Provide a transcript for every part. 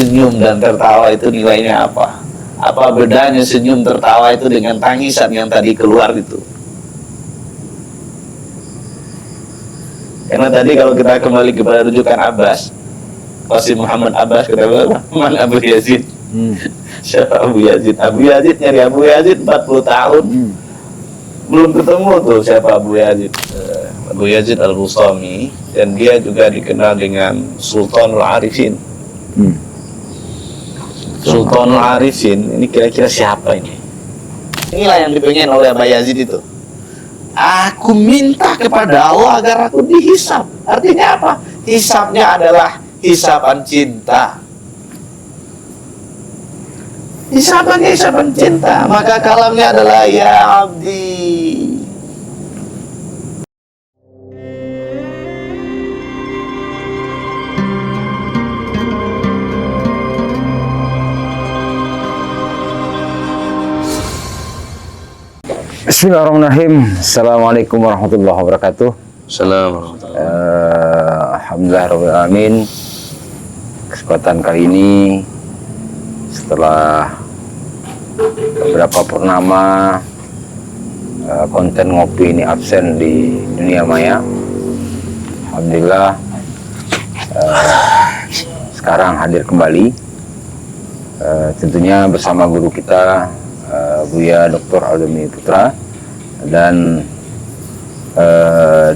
senyum dan tertawa itu nilainya apa? Apa bedanya senyum tertawa itu dengan tangisan yang tadi keluar itu? Karena tadi kalau kita kembali kepada rujukan Abbas, Qasim Muhammad Abbas, kata man Abu Yazid. Siapa Abu Yazid? Abu Yazid nyari Abu Yazid 40 tahun. Belum ketemu tuh siapa Abu Yazid. Abu Yazid Al-Bustami, dan dia juga dikenal dengan Sultanul Arifin. Sultanul Arifin ini kira-kira siapa ini? Inilah yang dipengen oleh Abu Yazid itu. Aku minta kepada Allah agar aku dihisab. Artinya apa? Hisabnya adalah hisaban cinta. Hisaban cinta. Maka kalamnya adalah ya abdi. Bismillahirrahmanirrahim. Assalamualaikum warahmatullahi wabarakatuh. Assalamualaikum. Alhamdulillahirrahmanirrahim. Kesempatan kali ini setelah beberapa purnama konten ngopi ini absen di dunia maya, alhamdulillah sekarang hadir kembali, tentunya bersama guru kita Buya Dr. Aldami Putra dan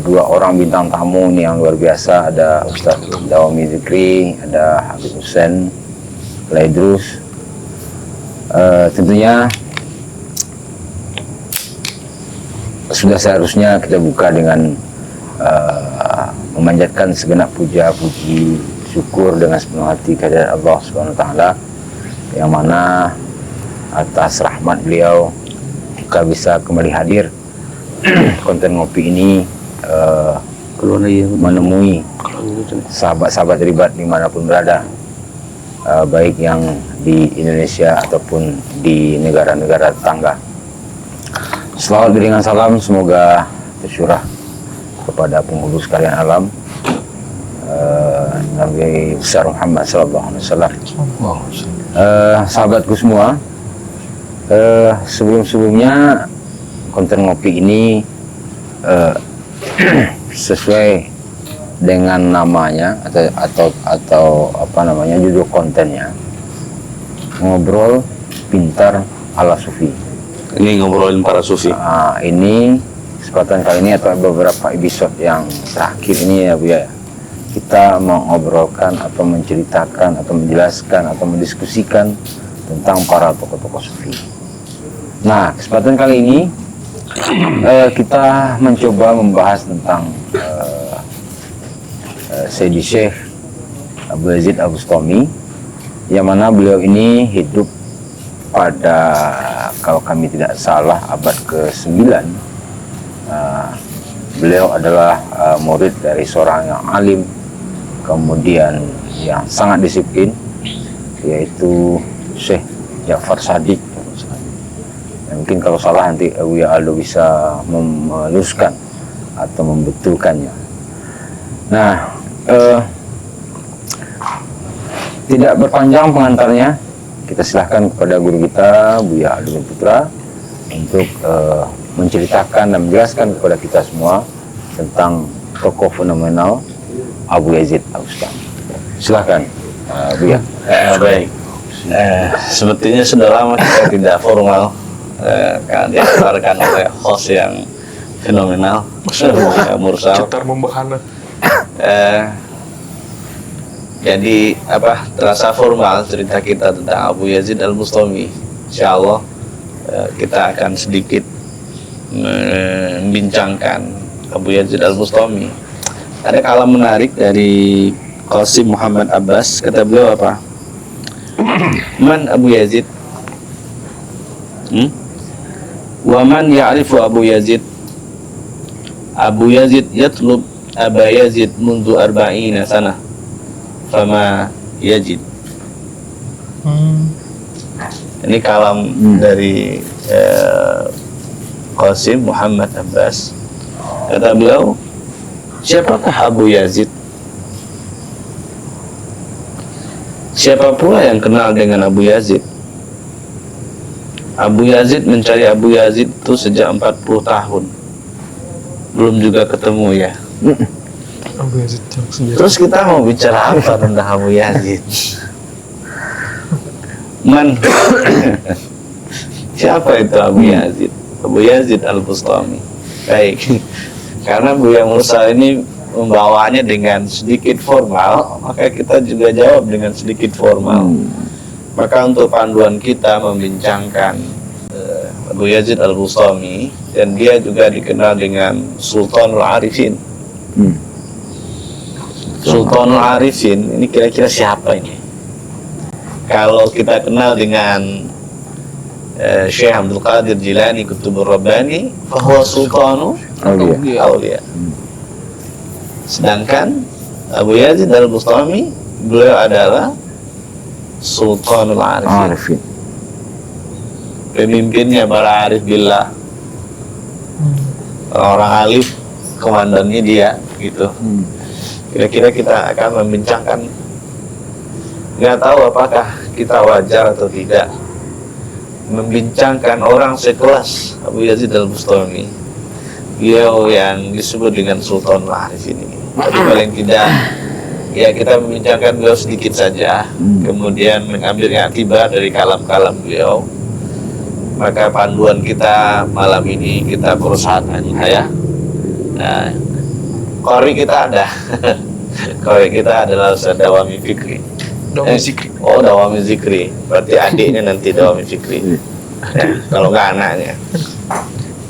dua orang bintang tamu ini yang luar biasa. Ada Ustaz Dawami Zikri, ada Habib Hussein Laidrus. Tentunya sudah seharusnya kita buka dengan memanjatkan segenap puja puji syukur dengan sepenuh hati kehadirat Allah Subhanahu wa taala, yang mana atas rahmat beliau kita bisa kembali hadir konten ngopi ini, menemui sahabat-sahabat ribat dimanapun berada, baik yang di Indonesia ataupun di negara-negara tetangga. Selawat dengan salam semoga tercurah kepada penghulu sekalian alam, Nabi besar Muhammad sallallahu alaihi wasallam. Sahabatku semua, sebelumnya konten ngopi ini sesuai dengan namanya atau apa namanya, judul kontennya, ngobrol pintar ala sufi. Ini ngobrolin para sufi. Ini kesempatan kali ini atau beberapa episode yang terakhir ini ya Bu ya, kita mengobrolkan atau menceritakan atau menjelaskan atau mendiskusikan tentang para tokoh-tokoh sufi. Nah, kesempatan kali ini kita mencoba membahas tentang Sayyidi Syekh Abu Yazid Al-Bustami, yang mana beliau ini hidup pada, kalau kami tidak salah, abad ke-9. Beliau adalah murid dari seorang yang alim, kemudian yang sangat disiplin, yaitu Syekh Ja'far Shadiq. Mungkin kalau salah nanti Buya Aldo bisa meluskan atau membetulkannya. Nah, tidak berpanjang pengantarnya, kita silahkan kepada guru kita Buya Aldo Putra untuk menceritakan dan menjelaskan kepada kita semua tentang tokoh fenomenal Abu Yazid Al-Bustami. Silahkan Buya. Baik. Sepertinya sudah lama kita tidak formal, karena dikeluarkan oleh host yang fenomenal, Mursal. Cetar membahana. Jadi terasa formal cerita kita tentang Abu Yazid Al-Bustami. Insyaallah kita akan sedikit membincangkan Abu Yazid Al-Bustami. Ada kalam menarik dari Qasim Muhammad Abbas, kata beliau apa? Man Abu Yazid? Wa man ya'rifu Abu Yazid? Abu Yazid yatlub Aba Yazid mundu arba'ina sana fama yajid. Ini kalam dari Qasim Muhammad Abbas. Kata beliau, siapakah Abu Yazid? Siapa pula yang kenal dengan Abu Yazid? Abu Yazid mencari Abu Yazid itu sejak 40 tahun. Belum juga ketemu ya. Abu Yazid yang sendiri. Terus kita mau bicara apa tentang Abu Yazid? Siapa itu Abu Yazid? Abu Yazid Al-Bustami. Baik. Karena Buya Mursal ini membawanya dengan sedikit formal, maka kita juga jawab dengan sedikit formal. Maka untuk panduan kita membincangkan Abu Yazid Al-Bustami, dan dia juga dikenal dengan Sultanul Arifin. Sultanul Arifin ini kira-kira siapa ini? Kalau kita kenal dengan Syekh Abdul Qadir Jilani Qutbur Rabbani, fahuwa sultanu awliya. Sedangkan Abu Yazid Al-Bustami, beliau adalah Sultanul Arifin. Pemimpinnya para arif billah. Orang alif, komandannya dia, gitu. Kira-kira kita akan membincangkan, nggak tahu apakah kita wajar atau tidak membincangkan orang sekelas Abu Yazid Al-Bustami, beliau yang disebut dengan Sultanul Arifin ini. Tapi paling tidak ya kita membincangkan beliau sedikit saja, kemudian mengambil akibat dari kalam-kalam beliau. Maka panduan kita malam ini kita berusaha ya. Nah, qori kita ada. Qori kita adalah Ustaz Dawami Fikri. Dawami Zikri. Oh, Dawami Zikri. Berarti adiknya nanti Dawami Fikri. Ya, kalau nggak anaknya.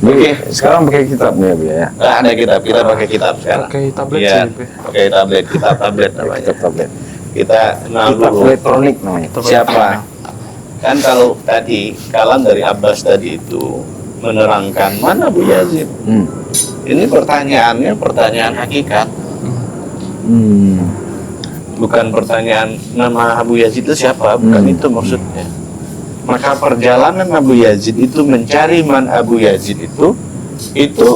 Oke, sekarang pakai kitabnya ya. Nggak ada kitab, kita pakai kitab sekarang. Pakai tablet Iya, sih, Be. pakai tablet, kitab tablet namanya. Kitab tablet. Kita kenal Kitab dulu elektronik namanya. siapa. Kan kalau tadi kalam dari Abbas tadi itu menerangkan mana Abu Yazid. Ini pertanyaannya pertanyaan hakikat. Bukan pertanyaan nama Abu Yazid itu siapa, bukan itu maksudnya. Maka perjalanan Abu Yazid itu mencari man Abu Yazid itu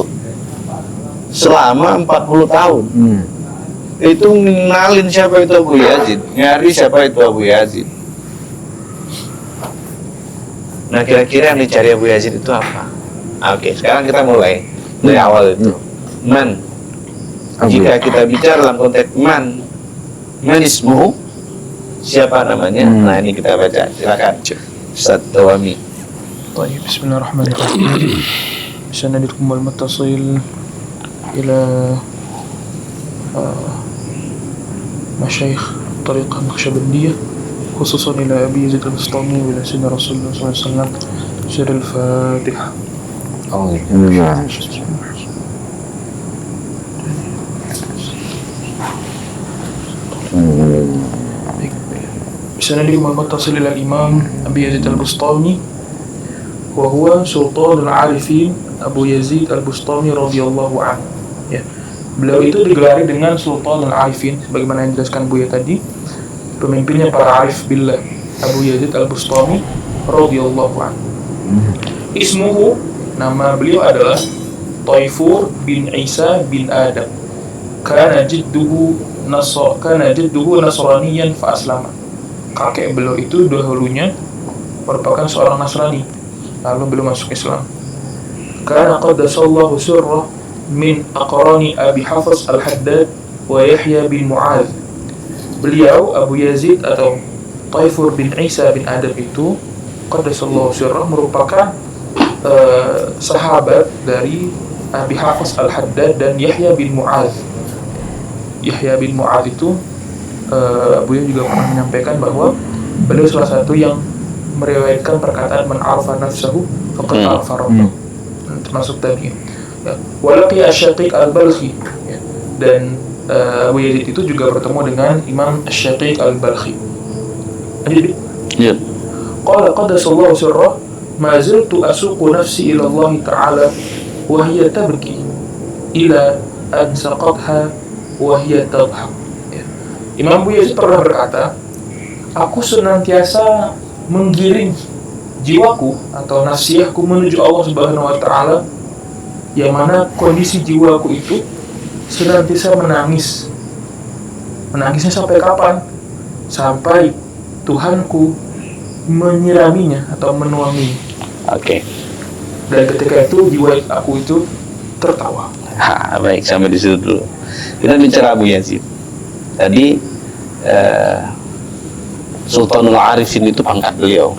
selama 40 tahun. Itu ngenalin siapa itu Abu Yazid, nyari siapa itu Abu Yazid. Nah, kira-kira yang dicari Abu Yazid itu apa? Oke, sekarang kita mulai dari awal itu. Man. Jika kita bicara dalam konteks man ismuhu, siapa namanya? Nah, ini kita baca. Silakan. Ustaz Dawami. طيب بسم الله الرحمن الرحيم سندكم المتصل إلى مشايخ الطريقة النقشبندية خصوصا إلى أبي يزيد البسطامي وإلى سيدنا رسول الله صلى الله عليه وسلم سر الفاتحة. بسندكم المتصل إلى الإمام أبي يزيد البسطامي وهو سلطان العارفين Abu Yazid Al-Bustami radhiyallahu anhu. Ya. Beliau itu digelari dengan Sultan Al-Arifin sebagaimana yang dijelaskan Buya tadi. Pemimpinnya para arif billah, Abu Yazid Al-Bustami radhiyallahu anhu. Ismuhu, nama beliau adalah Taifur bin Isa bin Adam. Kana jidduhu Nasraniyan fa aslama. Kakek beliau itu dahulunya merupakan seorang Nasrani, lalu beliau masuk Islam. Karena qaddasallahu sirrah min aqrani Abi Hafs Al-Haddad wa Yahya bin Mu'adz. Beliau Abu Yazid atau Taifur bin Isa bin Adam itu qaddasallahu sirrah merupakan sahabat dari Abi Hafs Al-Haddad dan Yahya bin Mu'adz. Yahya bin Mu'adz itu Buya juga pernah menyampaikan bahwa beliau salah satu yang meriwayatkan perkataan man arafa nafsahu faqad arafa rabbahu, termasuk tadi ya. Walaqi Asy-Syaqiq Al-Balkhi ya. Dan Abu Yazid itu juga bertemu dengan Imam Asy-Syaqiq Al-Balkhi. Jadi Ya. qala qaddasallahu sirrah ma ziltu asuqu nafsi ila Allah ta'ala wa hiya tabki ila an saqatha wa hiya tadhhak. Imam Abu Yazid pernah berkata, aku senantiasa menggiring jiwaku atau nafsiyahku menuju Allah Subhanahu wa Ta'ala, yang mana kondisi jiwaku itu senantiasa menangis. Menangisnya sampai kapan? Sampai Tuhanku menyiraminya atau menuangi. Oke. Dan ketika itu jiwa aku itu tertawa. Baik, sampai di situ dulu. Kita bicara Abu Yazid. Tadi Sultanul Arifin itu pangkat beliau.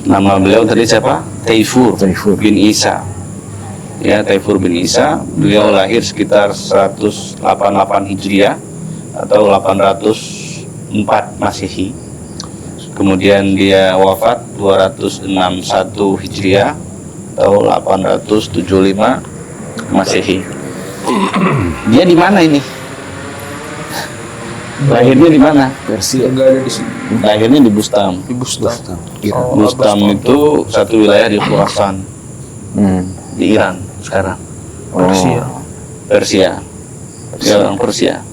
Nama beliau tadi siapa? Taifur bin Isa. Ya, Taifur bin Isa. Beliau lahir sekitar 188 Hijriah atau 804 Masehi. Kemudian dia wafat 261 Hijriah atau 875 Masehi. Dia di mana ini? Lahirnya di mana? Persia. Enggak ada di sini. Lahirnya di Bustam. Di Bustam. Iran. Bustam itu satu wilayah di Khurasan, di Iran sekarang. Persia. Persia. Dia orang Persia.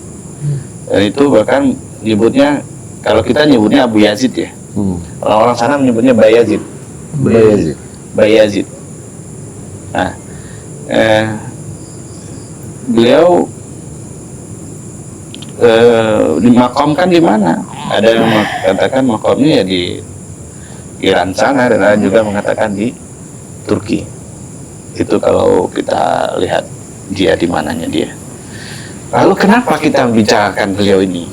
Dan itu bahkan nyebutnya, kalau kita nyebutnya Abu Yazid ya. Orang-orang sana menyebutnya Bayazid. Bayazid. Bayazid. Nah, beliau dimakamkan di mana? Ada yang mengatakan makamnya ya di Iran sana, dan ada juga mengatakan di Turki. Itu kalau kita lihat dia di mananya dia. Lalu kenapa kita membicarakan beliau ini?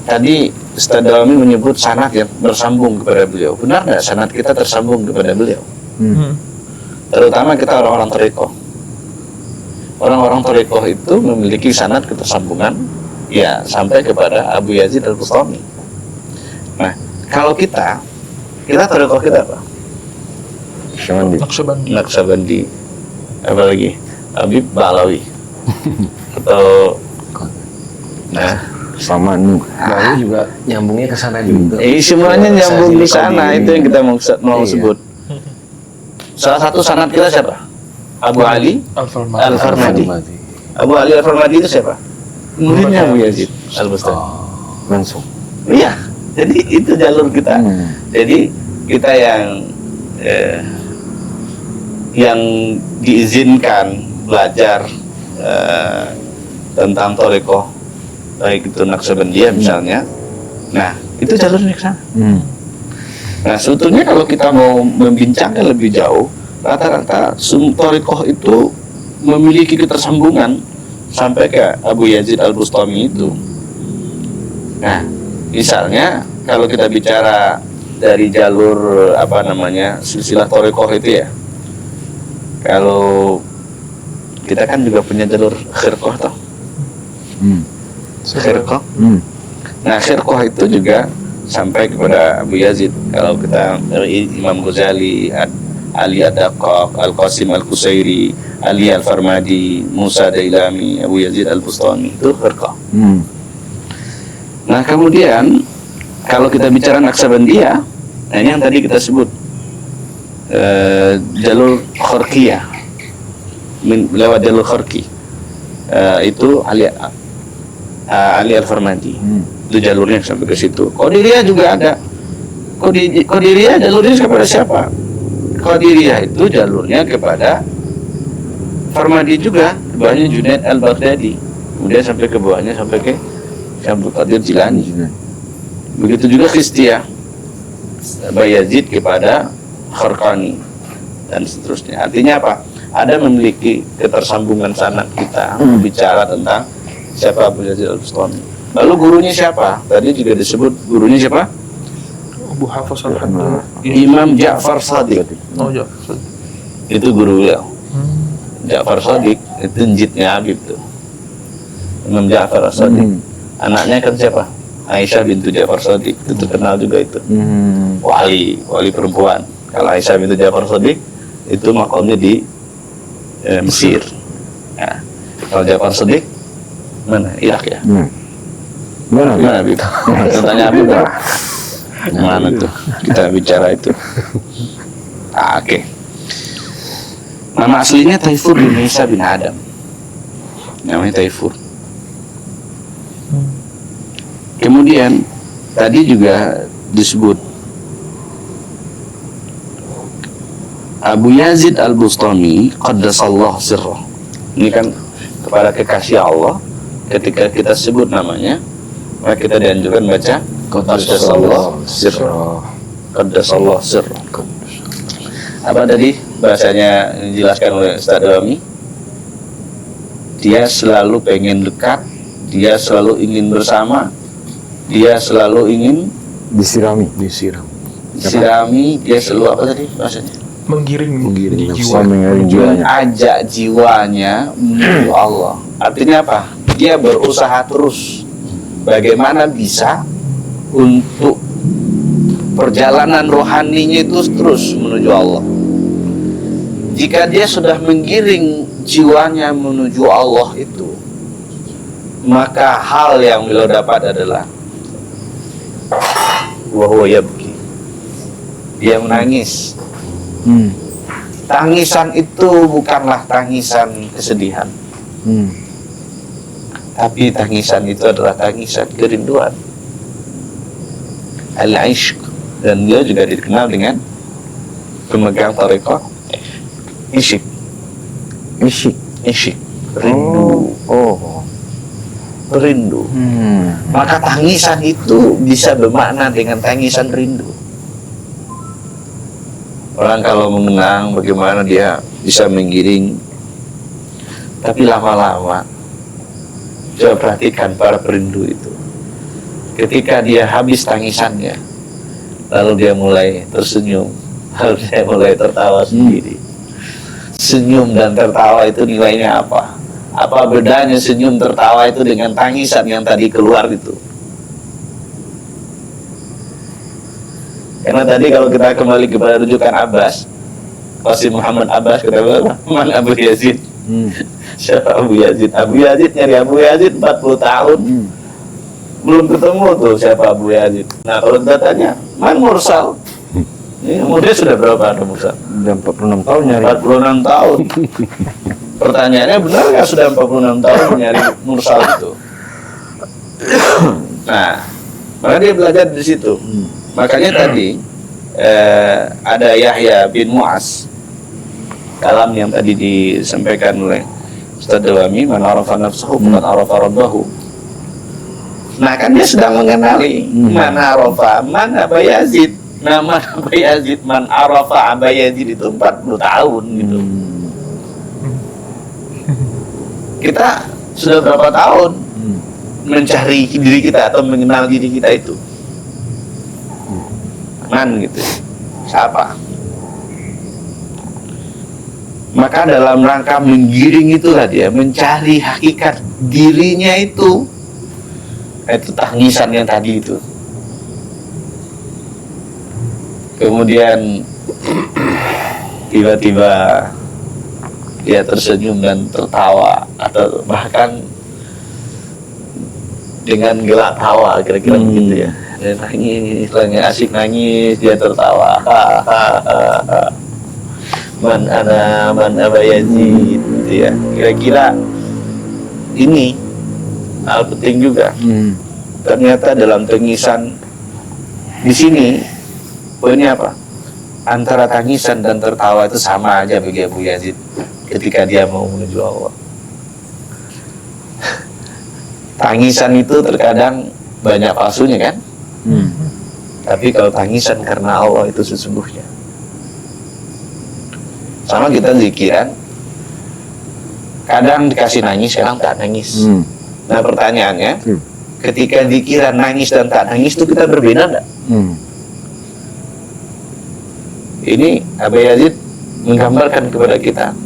Tadi Ustaz Dalami menyebut sanad yang bersambung kepada beliau. Benar nggak sanad kita tersambung kepada beliau? Terutama kita orang-orang thariqah. Orang-orang thariqah itu memiliki sanad ketersambungan ya sampai kepada Abu Yazid Al-Bustami. Nah, kalau kita thariqah kita apa? Naqsyabandi. Naqsyabandi. Apa lagi? Habib Balawi. Atau sama lalu juga nyambungnya ke sana juga. Semuanya nyambung di sana. Itu yang kita mau sebut. Salah satu sanad kita siapa? Abu Ali Al-Farmadi. Abu Ali Al-Farmadi itu siapa? Muridnya Abu Yazid Al-Bustami. Langsung. Iya. Jadi itu jalur kita. Jadi kita yang diizinkan belajar tentang thariqah, baik itu Naqsyabandiyah misalnya. Nah, itu jalurnya ke sana. Nah, sebetulnya kalau kita mau membincangkan lebih jauh, rata-rata thariqah itu memiliki ketersambungan sampai ke Abu Yazid Al-Bustami itu. Nah, misalnya kalau kita bicara dari jalur silsilah thariqah itu ya. Kalau kita kan juga punya jalur khirqah toh. Khirqah. Nah, khirqah itu juga sampai kepada Abu Yazid. Kalau kita dari Imam Ghazali, Ali Ad-Daqqaq, Al-Qasim Al-Qusairi, Ali Al-Farmadi, Musa Dailami, Abu Yazid Al-Bustami, itu khirqah. Nah, kemudian kalau kita bicara Naqsyabandiyah, nah ini yang tadi kita sebut jalur Khorqiyah, lewat jalur Khorqi, itu Ali Al-Farmadi, itu jalurnya sampai ke situ. Qadiriyah juga ada. Qadiriyah jalurnya kepada siapa? Qadiriyah itu jalurnya kepada Farmadi juga, ke bawahnya Junaid Al-Baghdadi, kemudian sampai ke bawahnya sampai ke Syamsul Qadir Jilani. Begitu juga Khistiyah, Bayazid kepada Kharqani dan seterusnya. Artinya apa? Ada memiliki ketersambungan sanad kita bicara tentang siapa Abu Yazid Al-Bustami. Lalu gurunya siapa? Tadi juga disebut gurunya siapa? Abu Hafiz Al-Haddad. Imam Ja'far Shadiq. Oh, Ja'far Shadiq. Itu guru beliau. Ja'far Shadiq itu njitnya Habib tuh. Imam Ja'far Shadiq. Anaknya kan siapa? Aisyah bintu Ja'far Shadiq. Itu terkenal juga itu. Wali perempuan. Kalau Aisyah bintu Ja'far Shadiq itu makamnya di Mesir. Nah, kalau Ja'far Shadiq mana? Irak ya? Mana Habib? Tanya Habib lah. Mana tuh? Kita bicara itu. Oke. Nama aslinya Taifur bin Isa bin Adam. Namanya Taifur. Kemudian tadi juga disebut Abu Yazid Al-Bustami qaddasallahu sirrah. Ini kan kepada kekasih Allah, ketika kita sebut namanya Maka kita dianjurkan baca Qaddasallahu sirra. Qaddasallahu sirra. Apa tadi bahasanya dijelaskan oleh Ustaz Dawami? Dia selalu pengen dekat, dia selalu ingin bersama, dia selalu ingin Disirami. disirami, dia selalu apa tadi bahasanya? Menggiring jiwa. Mengiring jiwanya. Ajak jiwanya menuju Allah. Artinya apa? Dia berusaha terus bagaimana bisa untuk perjalanan rohaninya itu terus menuju Allah. Jika dia sudah menggiring jiwanya menuju Allah itu, maka hal yang beliau dapat adalah wa huwa yabki. Dia menangis. Tangisan itu bukanlah tangisan kesedihan, tapi tangisan itu adalah tangisan kerinduan, al-ishq. Dan dia juga dikenal dengan pemegang tarekat isyik. Rindu. Rindu. Maka tangisan itu bisa bermakna dengan tangisan rindu. Orang kalau mengenang bagaimana dia bisa menggiring, tapi lama-lama coba perhatikan para perindu itu. Ketika dia habis tangisannya, lalu dia mulai tersenyum, lalu dia mulai tertawa sendiri. Senyum dan tertawa itu nilainya apa? Apa bedanya senyum tertawa itu dengan tangisan yang tadi keluar itu? Karena tadi kalau kita kembali kepada rujukan Abbas, Qasim Muhammad Abbas, kata man Abu Yazid. Siapa Abu Yazid? Abu Yazid nyari Abu Yazid 40 tahun. Belum ketemu tuh siapa Abu Yazid. Nah kalau kita tanya, man Mursal? Ini umurnya sudah berapa ada Mursal? Sudah 46 tahun nyari. 46 tahun. Pertanyaannya, benar nggak sudah 46 tahun nyari Mursal itu? Nah, maka dia belajar di situ. Makanya tadi ada Yahya bin Mu'az, kalam yang tadi disampaikan oleh Ustaz Dawami, man arafa nafsahu faqad arafa rabbahu. Nah kan dia sedang mengenali man arafa, man Aba Yazid. Nama Aba Yazid, man arafa Aba Yazid itu 40 tahun gitu. Kita sudah berapa tahun mencari diri kita atau mengenal diri kita itu? Man gitu, siapa? Maka dalam rangka menggiring itulah dia mencari hakikat dirinya itu tangisan yang tadi itu. Kemudian tiba-tiba dia tersenyum dan tertawa, atau bahkan dengan gelak tawa, kira-kira begitu ya. Dia nangis, lagi asik nangis, dia tertawa. Man Aba Yazid, gitu ya. Kira-kira ini hal penting juga. Ternyata dalam tangisan di sini poinnya apa? Antara tangisan dan tertawa itu sama aja bagi Abu Yazid ketika dia mau menuju Allah. Tangisan itu terkadang banyak palsunya kan? Tapi kalau tangisan karena Allah itu sesungguhnya. Sama kita zikiran, kadang dikasih nangis, kadang tak nangis. Nah pertanyaannya, ketika zikiran nangis dan tak nangis itu kita berbeda enggak? Ini Abu Yazid menggambarkan kepada kita,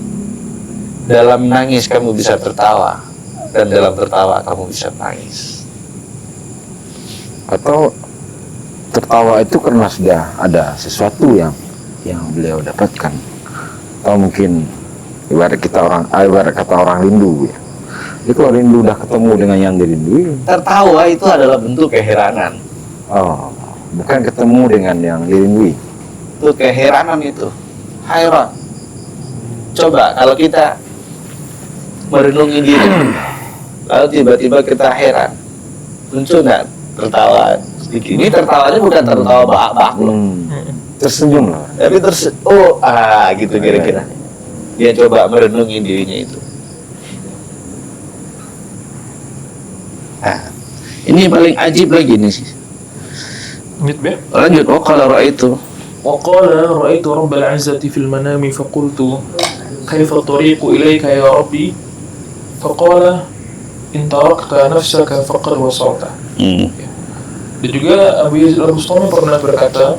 dalam nangis kamu bisa tertawa, dan dalam tertawa kamu bisa nangis. Atau tertawa itu karena sudah ada sesuatu yang beliau dapatkan, atau mungkin ibarat kata orang rindu ya. Jadi kalau rindu udah ketemu dengan yang dirindui, Tertawa itu adalah bentuk keheranan. bukan ketemu dengan yang dirindui. Itu keheranan itu, hayran. Coba kalau kita merenungi diri, lalu tiba-tiba kita heran, muncul nggak tertawa sedikit? Ini tertawanya bukan tertawa bahak-bahak loh, Tersenyum loh. tapi gitu kira-kira. Dia coba merenungi dirinya itu. Nah, Ini paling ajib lagi nih. Lanjut ya. Lanjut. Oh kalau itu. وقال رأيت رب العزة في المنام فقلت كيف الطريق إليك يا ربي فقال إن تركت نفسك فقد وصلت. Dan juga Abu Yazid Al-Bustami pernah berkata,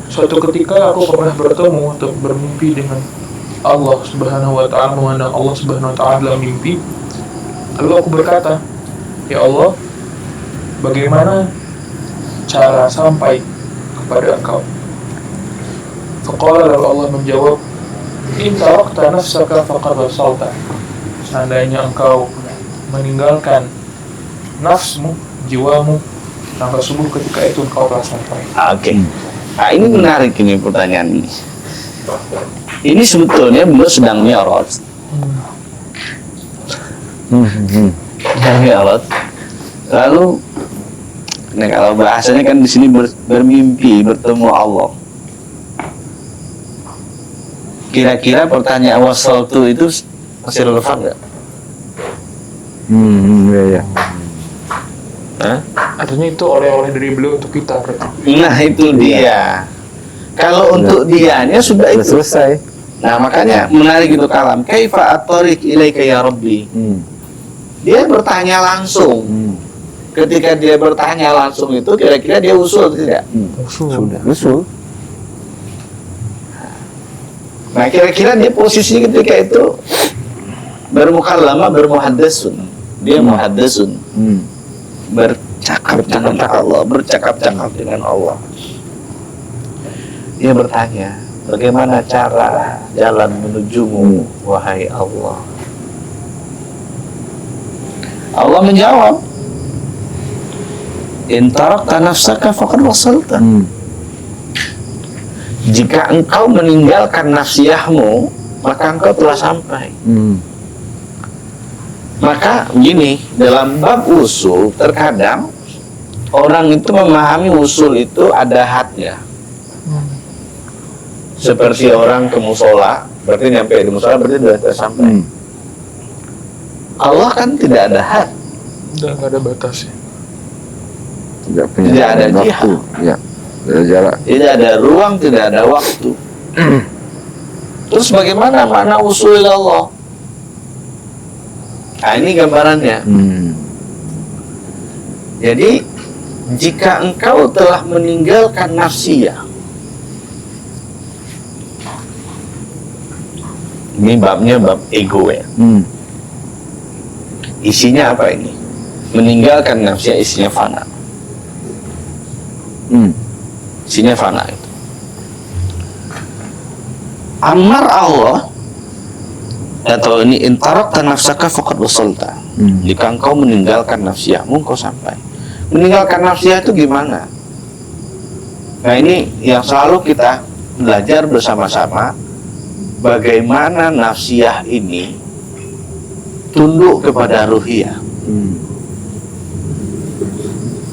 suatu ketika aku pernah bertemu atau bermimpi dengan Allah Subhanahu wa Ta'ala, memandang Allah Subhanahu wa Ta'ala dalam mimpi. Lalu aku berkata, ya Allah, bagaimana cara sampai kepada Engkau? Faqala, lalu Allah menjawab, in tarakta nafsaka faqad wasalta. Seandainya engkau meninggalkan nafsmu, jiwamu, maka sungguh ketika itu engkau telah sampai. Oke. Nah ini menarik ini pertanyaan ini. Ini sebetulnya beliau sedang mi'raj. Sedang mi'raj. Lalu, nah kalau bahasanya kan di sini bermimpi bertemu Allah. Kira-kira pertanyaan wasaltu itu masih relevan nggak? Ya. Hah? Artinya itu oleh-oleh dari beliau untuk kita berarti. Nah itu dia. Kalau untuk dianya sudah itu. Selesai. Nah makanya menarik itu kalam. Kaifa at-tariq ilaika ya Rabbi. Dia bertanya langsung. Ketika dia bertanya langsung itu kira-kira dia usul tidak? Sudah. Usul. Nah kira-kira dia posisinya ketika itu bermukallama, bermuhaddatsun. Dia muhaddatsun. Bercakap dengan Allah, bercakap-cakap dengan Allah. Dia bertanya, bagaimana cara jalan menujumu, wahai Allah? Allah menjawab, in tarakta nafsaka faqad wasalta. Jika engkau meninggalkan nafsiyahmu, maka engkau telah sampai. Maka begini, dalam bab usul terkadang orang itu memahami usul itu ada hadnya. Seperti orang ke musola, berarti nyampe di musola berarti sudah tersampai. Allah kan tidak ada had. Udah nggak ada batasnya. Tidak ada jihad. Ya. Tidak ada jarak. Tidak ada ruang, tidak ada waktu. Terus bagaimana makna usul Allah? Nah ini gambarannya. Jadi jika engkau telah meninggalkan nafsiyah, ini babnya bab ego ya. Isinya apa ini? Meninggalkan nafsiyah, isinya fana. Isinya fana itu. Amar Allah atau ini intarakta nafsaka faqad wasalta. Jika engkau meninggalkan nafsiyahmu, engkau sampai. Meninggalkan nafsiyah itu gimana? Nah ini yang selalu kita belajar bersama-sama, bagaimana nafsiyah ini tunduk kepada ruhiyah.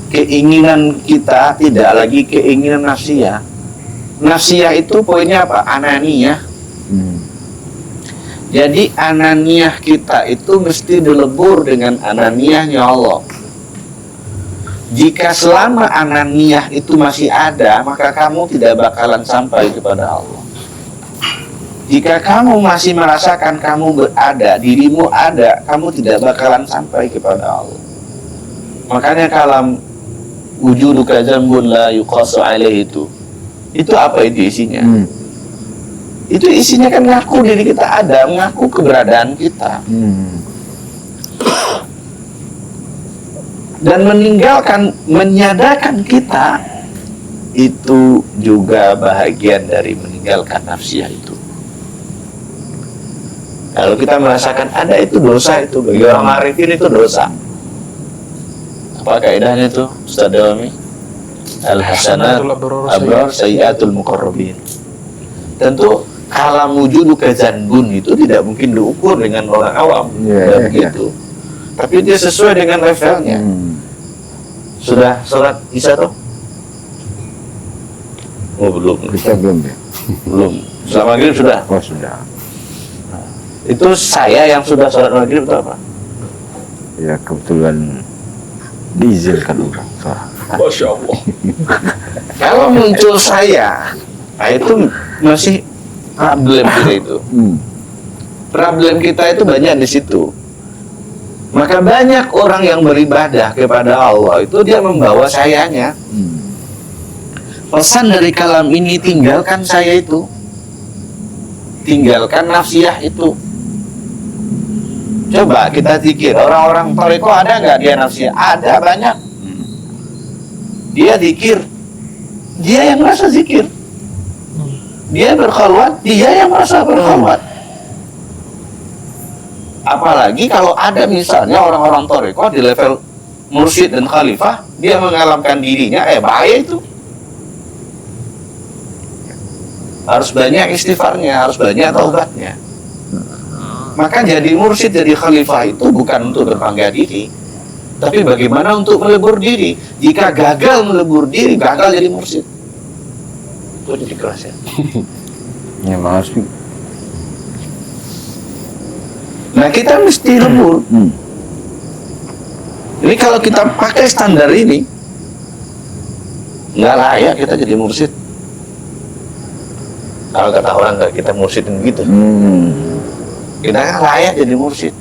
Keinginan kita tidak lagi keinginan nafsiyah. Nafsiyah itu poinnya apa? Ananiyah. Jadi ananiyah kita itu mesti dilebur dengan ananiyahnya Allah. Jika selama ananiyah itu masih ada, maka kamu tidak bakalan sampai kepada Allah. Jika kamu masih merasakan kamu berada, dirimu ada, kamu tidak bakalan sampai kepada Allah. Makanya kalam wujuduka zambun la yuqasu alaih itu apa itu isinya? Itu isinya kan ngaku diri kita ada, ngaku keberadaan kita. Dan meninggalkan, menyadarkan kita itu juga bahagian dari meninggalkan nafsiyah itu. Kalau kita merasakan ada itu dosa, itu bagi orang arifin itu dosa. Apa kaidahnya itu, Ustaz Dawami? Al-hasanat abrar sayyiatul muqarrabin. Tentu kalam wujuduka zanbun itu tidak mungkin diukur dengan orang awam, begitu. Tapi dia sesuai dengan levelnya. Sudah sholat isya toh? Oh belum. Bisa belum ya? Belum. Sholat maghrib sudah? Oh sudah. Itu saya yang sudah sholat maghrib atau apa? Ya kebetulan diizinkan orang. Masya Allah. Kalau muncul saya, nah itu masih problem kita itu. Problem kita itu banyak di situ. Maka banyak orang yang beribadah kepada Allah itu dia membawa sayanya. Pesan dari kalam ini, tinggalkan saya itu, tinggalkan nafsiyah itu. Coba kita zikir, orang-orang toriko ada nggak dia nafsiyah? Ada, banyak. Dia zikir, dia yang merasa zikir. Dia berkhalwat, dia yang merasa berkhalwat. Apalagi kalau ada misalnya orang-orang toriko di level mursyid dan khalifah, dia mengalamkan dirinya, bahaya itu. Harus banyak istighfarnya, harus banyak taubatnya. Maka jadi mursyid, jadi khalifah itu bukan untuk berbangga diri, tapi bagaimana untuk melebur diri. Jika gagal melebur diri, gagal jadi mursyid. Itu jadi keras ya. Ya harus. Nah kita mesti lebur. Ini kalau kita pakai standar ini, nggak layak kita jadi mursyid. Kalau kata orang nggak kita mursyidin gitu. Kita kan layak jadi mursyid.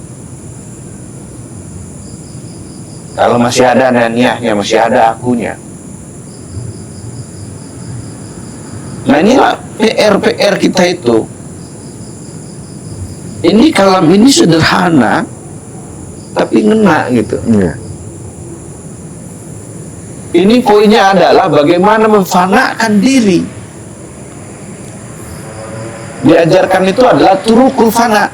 Kalau masih ada naniyahnya, masih ada akunya. Nah inilah PR kita itu. Ini kalam ini sederhana, tapi ngena gitu. Ini poinnya adalah bagaimana memfanakan diri. Diajarkan itu adalah turukul fana.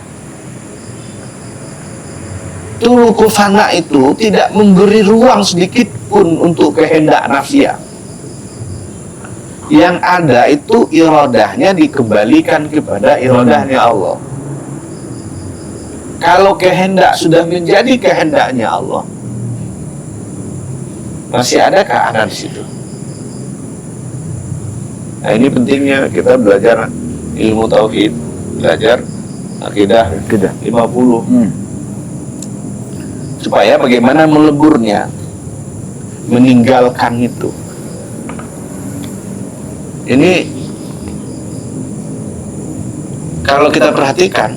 Turukul fana itu tidak memberi ruang sedikit pun untuk kehendak nafsiyah. Yang ada itu iradahnya dikembalikan kepada iradahnya Allah. Kalau kehendak sudah menjadi kehendaknya Allah, masih adakah ana di situ? Nah ini pentingnya kita belajar ilmu tauhid, belajar akidah 50. Supaya bagaimana meleburnya, meninggalkan itu. Ini kalau kita perhatikan,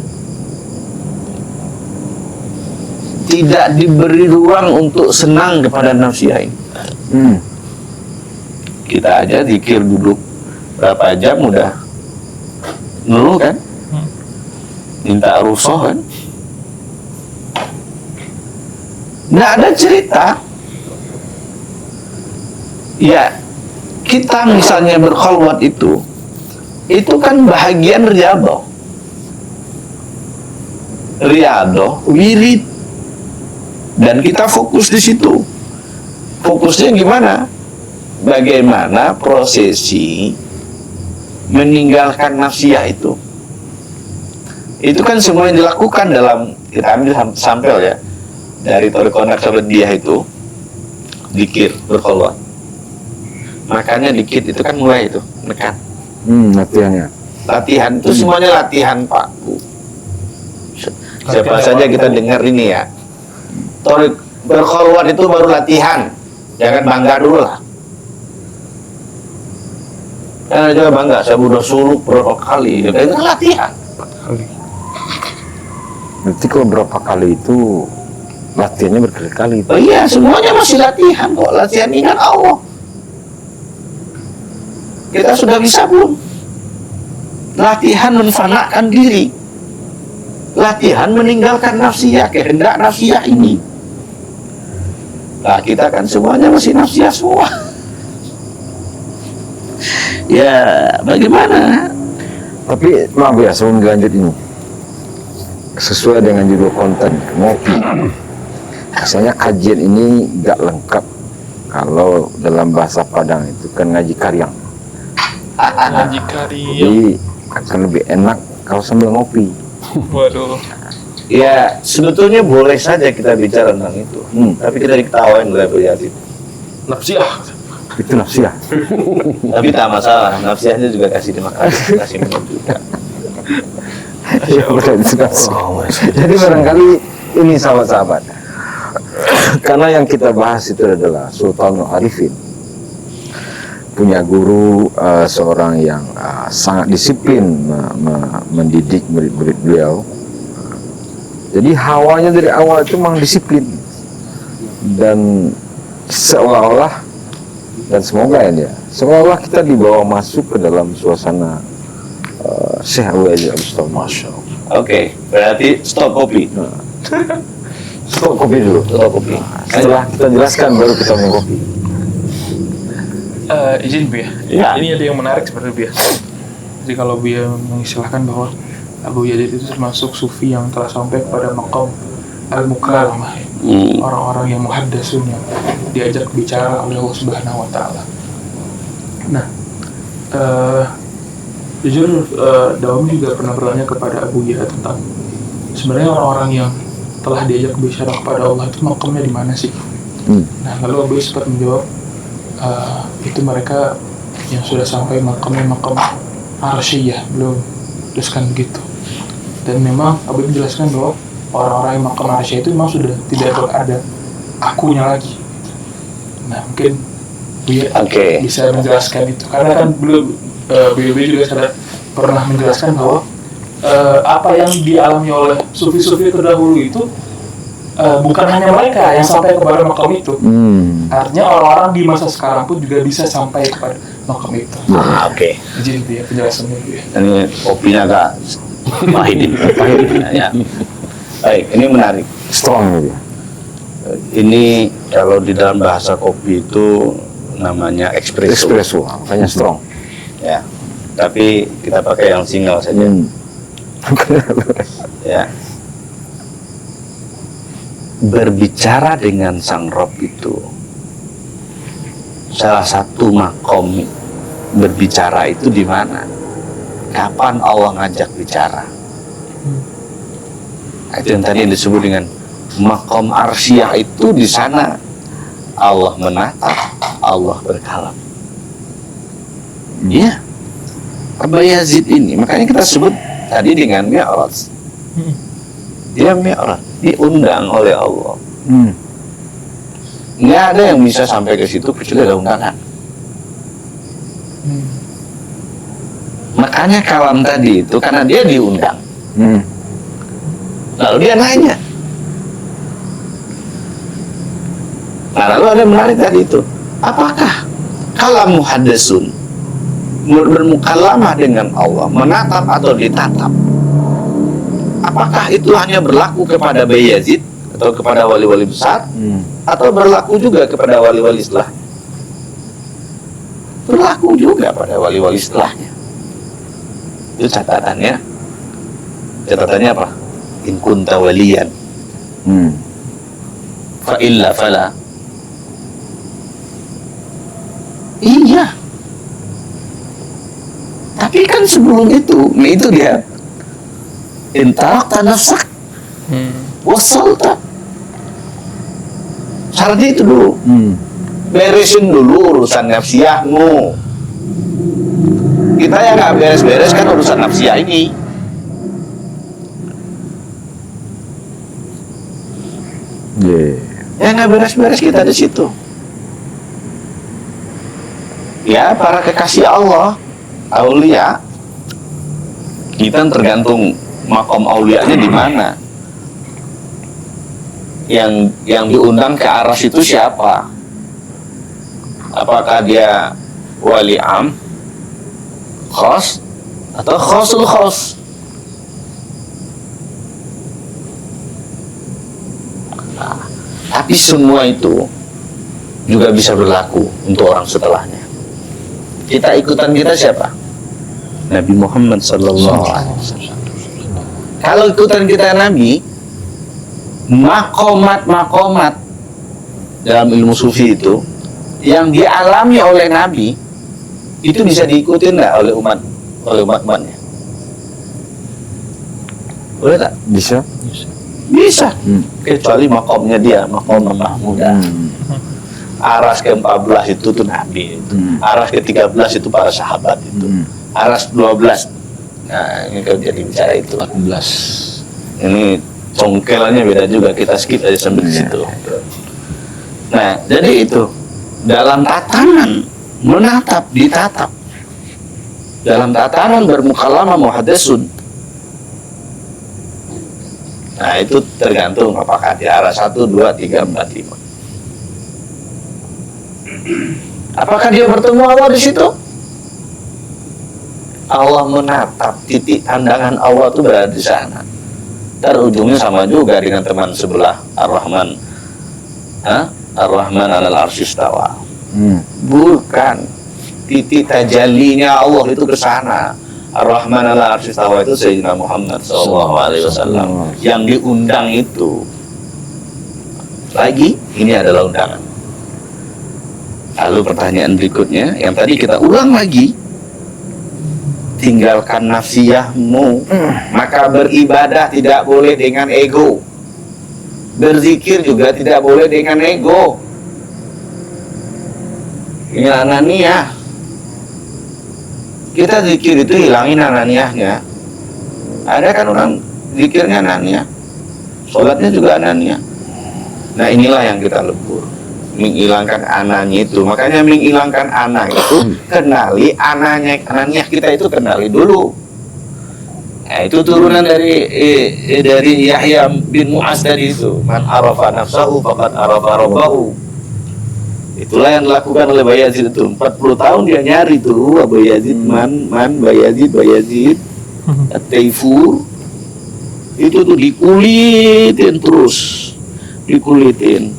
tidak diberi ruang untuk senang kepada nafsiyah ini. Kita aja zikir duduk berapa jam udah ngeluh kan, minta rusuh kan. Nggak ada cerita. Ya, kita misalnya berkhalwat itu kan bahagian riyadhah. Riyadhah, wirid. Dan kita fokus di situ. Fokusnya gimana? Bagaimana prosesi meninggalkan nafsiyah itu. Itu kan semua yang dilakukan dalam, kita ambil sampel ya, dari Thariqah Naqsabandiyah itu zikir, berkhalwat. Makanya dikit itu kan mulai itu menekan. Latihannya. Latihan itu semuanya latihan paku. Siapa saja kita dengar ini ya. Berkhalwat itu baru latihan. Jangan bangga dulu lah. Jangan juga bangga, saya udah suluk berapa kali. Itu kan latihan. Berarti kalau berapa kali itu latihannya berkali-kali. Oh iya, semuanya masih latihan kok. Latihan ingat Allah. Kita sudah bisa belum? Latihan menfanakan diri. Latihan meninggalkan nafsiyah, kehendak nafsiyah ini. Nah, kita kan semuanya masih nafsiyah semua. Ya, bagaimana? Tapi maaf ya, sebelum dilanjut ini, sesuai dengan judul konten ngopi, rasanya kajian ini gak lengkap kalau dalam bahasa Padang itu kan ngaji karyang. Ngaji karyang. Jadi akan lebih enak kalau sambil ngopi. Waduh. Ya, sebetulnya boleh saja kita bicara tentang itu. Tapi kita diketawain oleh Abu Yazid. Nafsiyah. Itu nafsiyah. Tapi tak masalah, nafsiyahnya juga kasih terima kasih, kasih minum juga. Jadi barangkali ini sahabat-sahabat, karena yang kita bahas itu adalah Sultanul Arifin, punya guru, seorang yang sangat disiplin mendidik murid-murid beliau. Jadi hawanya dari awal itu memang disiplin, dan seolah-olah, dan semoga ya, seolah-olah kita dibawa masuk ke dalam suasana Syekh Abu Yazid Al-Bustami. Masya Allah. Oke, berarti stop kopi. Stop kopi dulu. Stop kopi. Setelah kita jelaskan baru kita minum kopi. Izin Bu ya. Ya. Ini ada yang menarik sebenarnya Bu ya. Jadi kalau Bu ya mengistilahkan bahwa Abu Yazid itu termasuk sufi yang telah sampai kepada maqam al-mukaramah, orang-orang yang muhaddasun, yang diajak bicara oleh Allah Subhanahu wa taala. Nah, jujur Dawam juga pernah bertanya kepada Abu Ya tentang sebenarnya orang-orang yang telah diajak bicara kepada Allah itu makamnya di mana sih? Nah, lalu Abu Ya sempat menjawab, itu mereka yang sudah sampai makamnya makam arsyiyah, belum jelaskan begitu. Dan memang Abu Ya menjelaskan bahwa orang-orang yang makam arsyiyah itu memang sudah tidak ada akunya lagi. Nah, mungkin Bu Ya bisa menjelaskan itu, karena kan belum BB juga sudah pernah menjelaskan bahwa apa yang dialami oleh sufi-sufi terdahulu itu bukan hanya mereka yang sampai kepada makam itu. Artinya orang-orang di masa sekarang pun juga bisa sampai kepada makam itu. Oke. Jadi ya penjelasannya Bu ya. Ini kopinya agak pahit ini. Ya. Baik, ini menarik. Strong gitu. Ini kalau di dalam bahasa kopi itu namanya espresso. Espresso, makanya strong. Ya. Tapi kita pakai yang single saja. Ya. Berbicara dengan sang Rob itu salah satu makom berbicara itu di mana? Kapan Allah ngajak bicara? Nah, itu yang tadi disebut dengan makom arsyiyah, itu di sana Allah menatap, Allah berkalam. Ya, Abu Yazid ini, makanya kita sebut tadi dengan Mi'raj. Dia Mi'raj, diundang oleh Allah. Nggak ada yang bisa sampai ke situ kecuali ada undangan. Makanya kalam tadi itu karena dia diundang. Lalu dia nanya. Nah, lalu ada yang menarik tadi itu. Apakah kalam muhaddasun, bermukalamah dengan Allah, menatap atau ditatap? Apakah itu hanya berlaku kepada Abu Yazid atau kepada wali-wali besar, atau berlaku juga kepada wali-wali setelah? Berlaku juga pada wali-wali setelahnya. Itu catatannya. Catatannya apa? In kunta waliyan fa illa fala. Iya. Tapi kan sebelum itu dia intarakta nafsak wasalta. Syaratnya itu dulu. Beresin dulu urusan nafsiyahmu. Kita yang nggak beres-beres kan urusan nafsiyah ini. Yang nggak beres-beres kita di situ. Ya, para kekasih Allah, aulia, kita tergantung makom aulianya di mana. Yang diundang ke aras itu siapa? Apakah dia wali am, khos, atau khosul khos? Nah, tapi semua itu juga bisa berlaku untuk orang setelahnya. Kita ikutan kita siapa? Nabi Muhammad sallallahu alaihi wasallam. Kalau ikutan kita Nabi, makomat dalam ilmu sufi itu yang dialami oleh Nabi itu bisa diikuti nggak oleh umatnya? Boleh tak? Bisa. Bisa. Kecuali makomnya dia, makom Mahmudah. Aras ke-14 itu tuh Nabi itu. Aras ke-13 itu para sahabat itu. Aras 12. Nah, ini kalau jadi bicara itu 14. Ini congkelannya beda juga, kita skip aja sampai di situ. Nah, jadi itu dalam tatanan menatap, ditatap, dalam tatanan bermukalama muhadasun. Nah, itu tergantung apakah di arah 1, 2, 3, 4, 5. Apakah dia bertemu Allah di situ? Allah menatap, titik pandangan Allah itu berada di sana. Dan ujungnya sama juga dengan teman sebelah, Ar-Rahman. Ar-Rahman 'alal arsy istawa. Bukan, titik tajallinya Allah itu ke sana. Ar-Rahman 'alal arsy istawa itu Sayyidina Muhammad SAW yang diundang itu. Lagi, ini adalah undangan. Lalu pertanyaan berikutnya yang tadi kita ulang lagi, tinggalkan nafsiyahmu, maka beribadah tidak boleh dengan ego, berzikir juga tidak boleh dengan ego. Ini ananiyah. Kita zikir itu hilangin ananiyahnya. Ada kan orang zikirnya ananiyah, sholatnya juga ananiyah. Nah, inilah yang kita lebur, menghilangkan ananya itu. Makanya menghilangkan ana itu kenali ananya, ananiyah kita itu kenali dulu. Nah, itu turunan dari Yahya bin Mu'az tadi itu. Man arafa nafsahu faqad arafa rabbahu. Itulah yang dilakukan oleh Bayazid itu. 40 tahun dia nyari tuh Abu Yazid, Bayazid At-Taifur. Itu tuh dikulitin terus, dikulitin.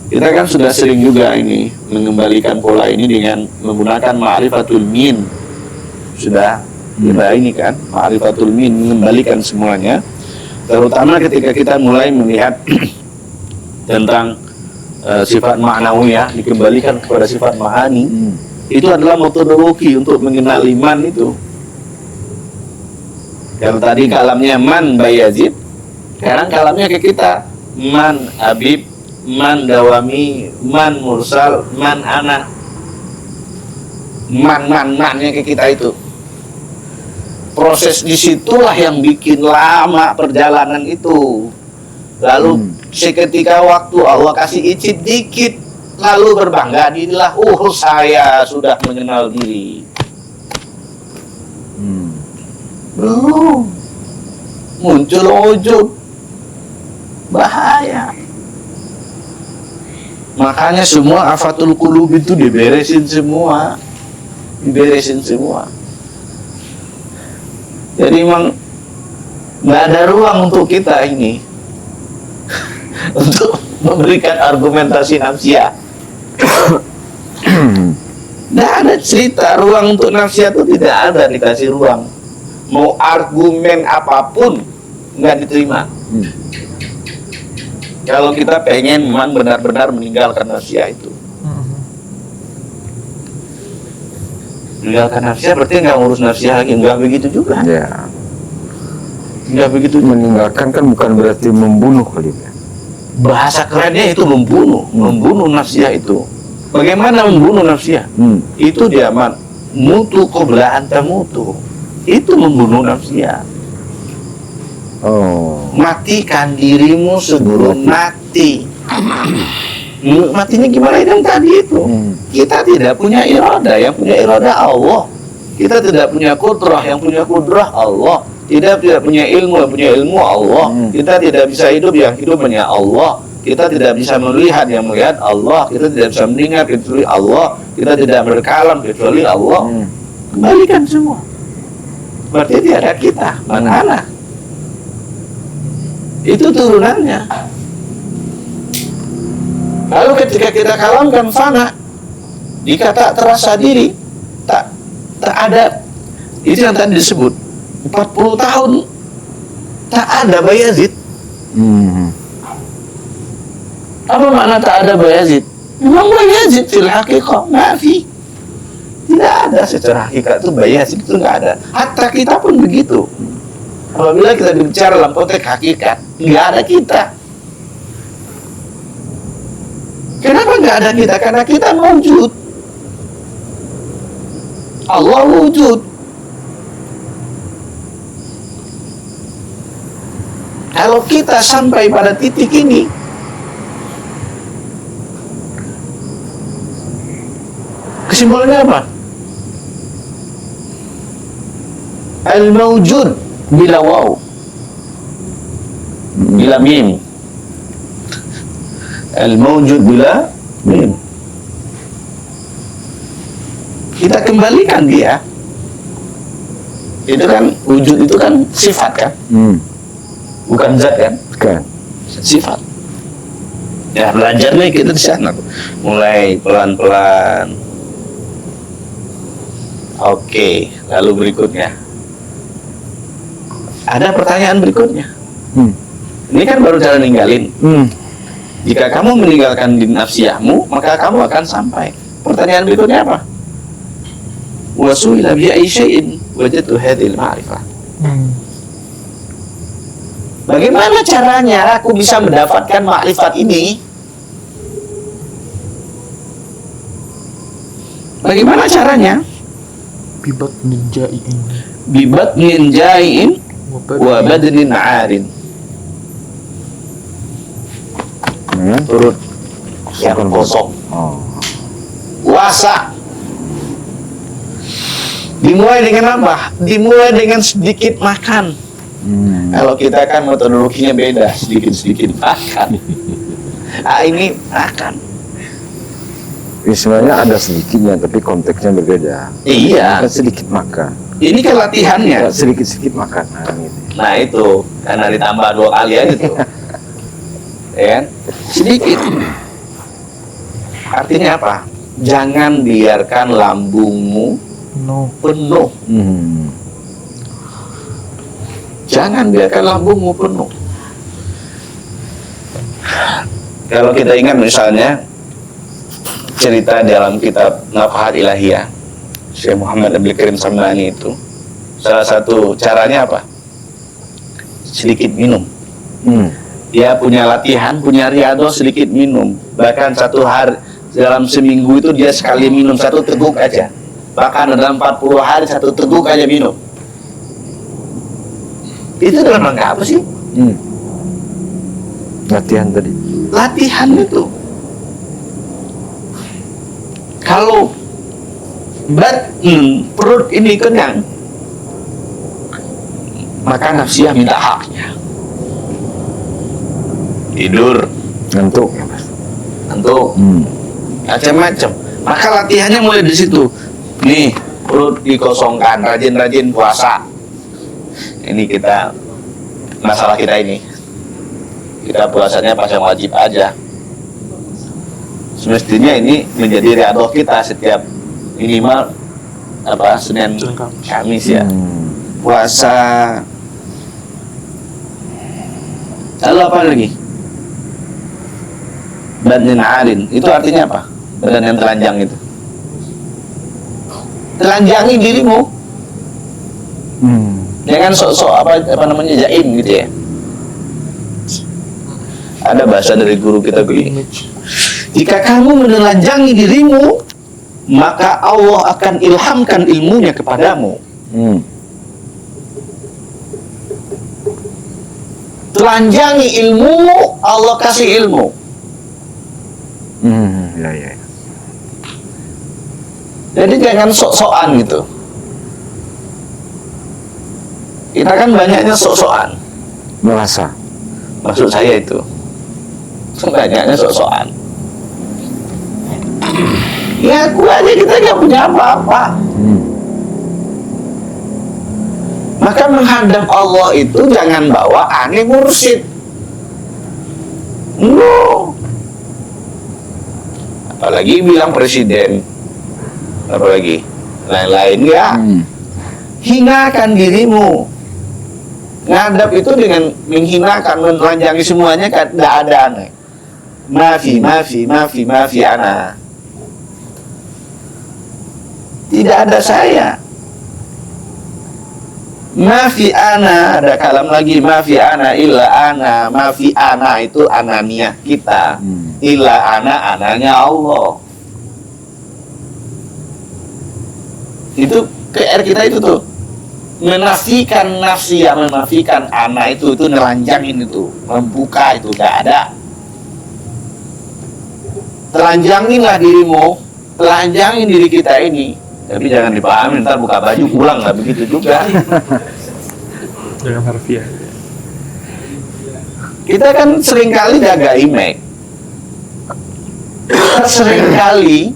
Kita kan sudah sering juga ini mengembalikan pola ini dengan menggunakan ma'rifatul min. Sudah kita ini kan ma'rifatul min, mengembalikan semuanya. Terutama ketika kita mulai melihat tentang sifat ma'nawiyah dikembalikan kepada sifat mahani. Itu adalah metodologi untuk mengenal iman itu. Kalau tadi kalamnya man Bayazid, sekarang kalamnya ke kita man Habib, man Dawami, man Mursal, man Ana. Man-mannya ke kita itu. Proses disitulah yang bikin lama perjalanan itu. Lalu seketika waktu Allah kasih icip dikit, lalu berbangga dirilah, saya sudah mengenal diri. Belum muncul ujub, bahaya. Makanya semua afatul qulub itu diberesin semua. Jadi memang nggak ada ruang untuk kita ini untuk memberikan argumentasi nafsiyah. Nggak ada cerita ruang untuk nafsiyah itu, tidak ada dikasih ruang. Mau argumen apapun nggak diterima. Kalau kita pengen memang benar-benar meninggalkan nafsiyah itu. Meninggalkan nafsiyah berarti nggak ngurus nafsiyah lagi, nggak begitu juga. Ya. Nggak begitu. Meninggalkan kan bukan berarti membunuh kali ya. Bahasa kerennya itu membunuh nafsiyah itu. Bagaimana membunuh nafsiyah? Itu dia mutu qabla anta mutu. Itu membunuh nafsiyah. Matikan dirimu sebelum mati. Matinya gimana yang tadi itu? Kita tidak punya irada, yang punya irada Allah. Kita tidak punya kudrah, yang punya kudrah Allah. Tidak punya ilmu, yang punya ilmu Allah. Kita tidak bisa hidup, yang hidup hanya Allah. Kita tidak bisa melihat, yang melihat Allah. Kita tidak bisa mendengar kecuali Allah. Kita tidak berkalam kecuali Allah. Kembalikan semua. Berarti tiada kita, mana? Itu turunannya. Lalu ketika kita kalamkan fana, jika tak terasa diri, tak ada, itu yang tadi disebut 40 tahun tak ada Bayazid. Apa makna tak ada Bayazid? Memang Bayazid fil haqiqah mafi. Tidak ada secara hakikat itu Bayazid itu nggak ada. Hatta kita pun begitu. Apabila kita bicara dalam konteks hakikat, nggak ada kita. Kenapa nggak ada kita? Karena kita wujud. Allah wujud. Kalau kita sampai pada titik ini, kesimpulannya apa? Al-mawjud bila waw, bila mim. Al-mawjud bila mim. Kita kembalikan dia. Itu kan wujud, itu kan sifat kan, bukan zat kan, Bukan. sifat. Ya belajar nih kita di sana, mulai pelan-pelan. Oke, lalu berikutnya ada pertanyaan berikutnya. Ini kan baru cara ninggalin. Jika kamu meninggalkan din nafsiyahmu, maka kamu akan sampai. Pertanyaan berikutnya apa? Wasuila bi ayyi syai'in wajadtu hadhil ma'rifah. Bagaimana caranya aku bisa mendapatkan makrifat ini? Bagaimana caranya? Bibat ninja'in Bibatnin jai'in wa badnin 'arin. Turut Yang kosong. Oh. Puasa. Dimulai dengan apa? Dimulai dengan sedikit makan. Kalau kita kan metodologinya beda, sedikit-sedikit makan. Ini makan. Ya, sebenarnya ada sedikitnya, tapi konteksnya berbeda. Iya. Kan sedikit makan. Ini kan latihannya. Ya, sedikit-sedikit makan. Gitu. Nah itu, karena ditambah 2 kali aja tuh. Ya kan? Sedikit. Artinya apa? Jangan biarkan lambungmu penuh. Jangan biarkan lambungmu penuh. Kalau kita ingat misalnya cerita dalam kitab Nafahat Ilahiyah Syekh Muhammad Abdul Karim Sambani itu, salah satu caranya apa? Sedikit minum. Dia punya latihan, punya riado sedikit minum. Bahkan satu hari dalam seminggu itu dia sekali minum 1 teguk aja. Bahkan dalam 40 hari 1 teguk aja minum. Itu dalam rangka apa sih? Latihan tadi. Latihan itu. Kalau perut ini kenyang, maka nafsiyah minta haknya. Tidur, Ngantuk ya, Mas. ngantuk, macam-macam. Maka latihannya mulai di situ. Nih, perut dikosongkan, rajin-rajin puasa. Ini kita, masalah kita ini, kita puasanya pas yang wajib aja. Semestinya ini menjadi riadoh kita setiap minimal Senin Kamis ya. Puasa. Lalu apa lagi? Badnin 'arin, itu artinya apa? Badan yang telanjang itu. Telanjangi dirimu. Jangan sok-sok apa namanya jaim gitu ya. Ada bahasa dari guru kita begini. Jika kamu menelanjangi dirimu, maka Allah akan ilhamkan ilmunya kepadamu. Telanjangi ilmumu, Allah kasih ilmu. Ya. Jadi jangan sok-sokan gitu. Kita kan banyaknya sok-sokan. Merasa. Maksud saya itu banyaknya sok-sokan. Ya aku aja, kita nggak punya apa-apa. Maka menghadap Allah itu jangan bawa aneh mursyid. No. Apalagi bilang presiden. Apalagi lain-lain ya. Hinakan dirimu. Ngadap itu dengan menghinakan, menelanjangi semuanya, kan tidak ada aneh. Mafi ana. Tidak ada saya. Mafi ana, ada kalam lagi, mafi ana illa ana. Mafi ana itu ananiah kita. Illa ana, ananya Allah. Itu PR kita itu tuh. menafikan nafsiyah, menafikan ana itu nelanjangin itu, membuka itu nggak ada. Telanjanginlah dirimu, telanjangin diri kita ini. Tapi jangan dipahami ntar buka baju pulang, nggak begitu juga. Jangan harfiah. Kita kan seringkali jaga image. Kita seringkali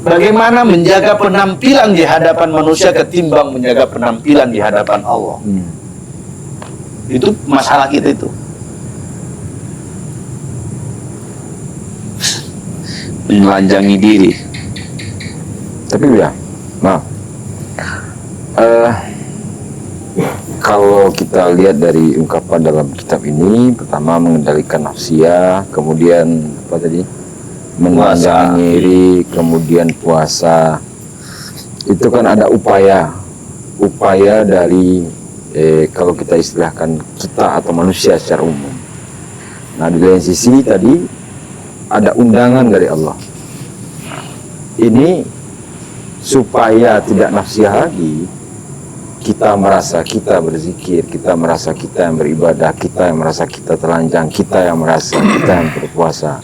bagaimana menjaga penampilan di hadapan manusia ketimbang menjaga penampilan di hadapan Allah. Itu masalah kita itu. Menelanjangi diri. Tapi ya, maaf. Kalau kita lihat dari ungkapan dalam kitab ini, pertama mengendalikan nafsiyah, kemudian apa tadi? Menelanjangi diri, kemudian puasa. Itu kan ada upaya dari kalau kita istilahkan kita atau manusia secara umum. Nah, di lain sisi tadi ada undangan dari Allah. Ini supaya tidak nafsiyah lagi, kita merasa kita berzikir, kita merasa kita yang beribadah, kita yang merasa kita telanjang, kita yang merasa kita yang berpuasa.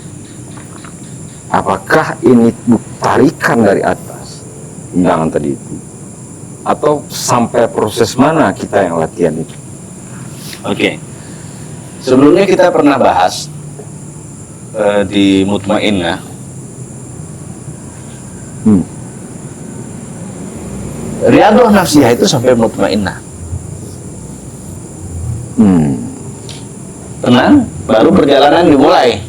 Apakah ini tarikan dari atas undangan tadi itu, atau sampai proses mana kita yang latihan itu? Oke. Sebelumnya kita pernah bahas di Mutmainnah. Riyadhah nafsiyah itu sampai mutmainnah. Tenang, baru perjalanan dimulai.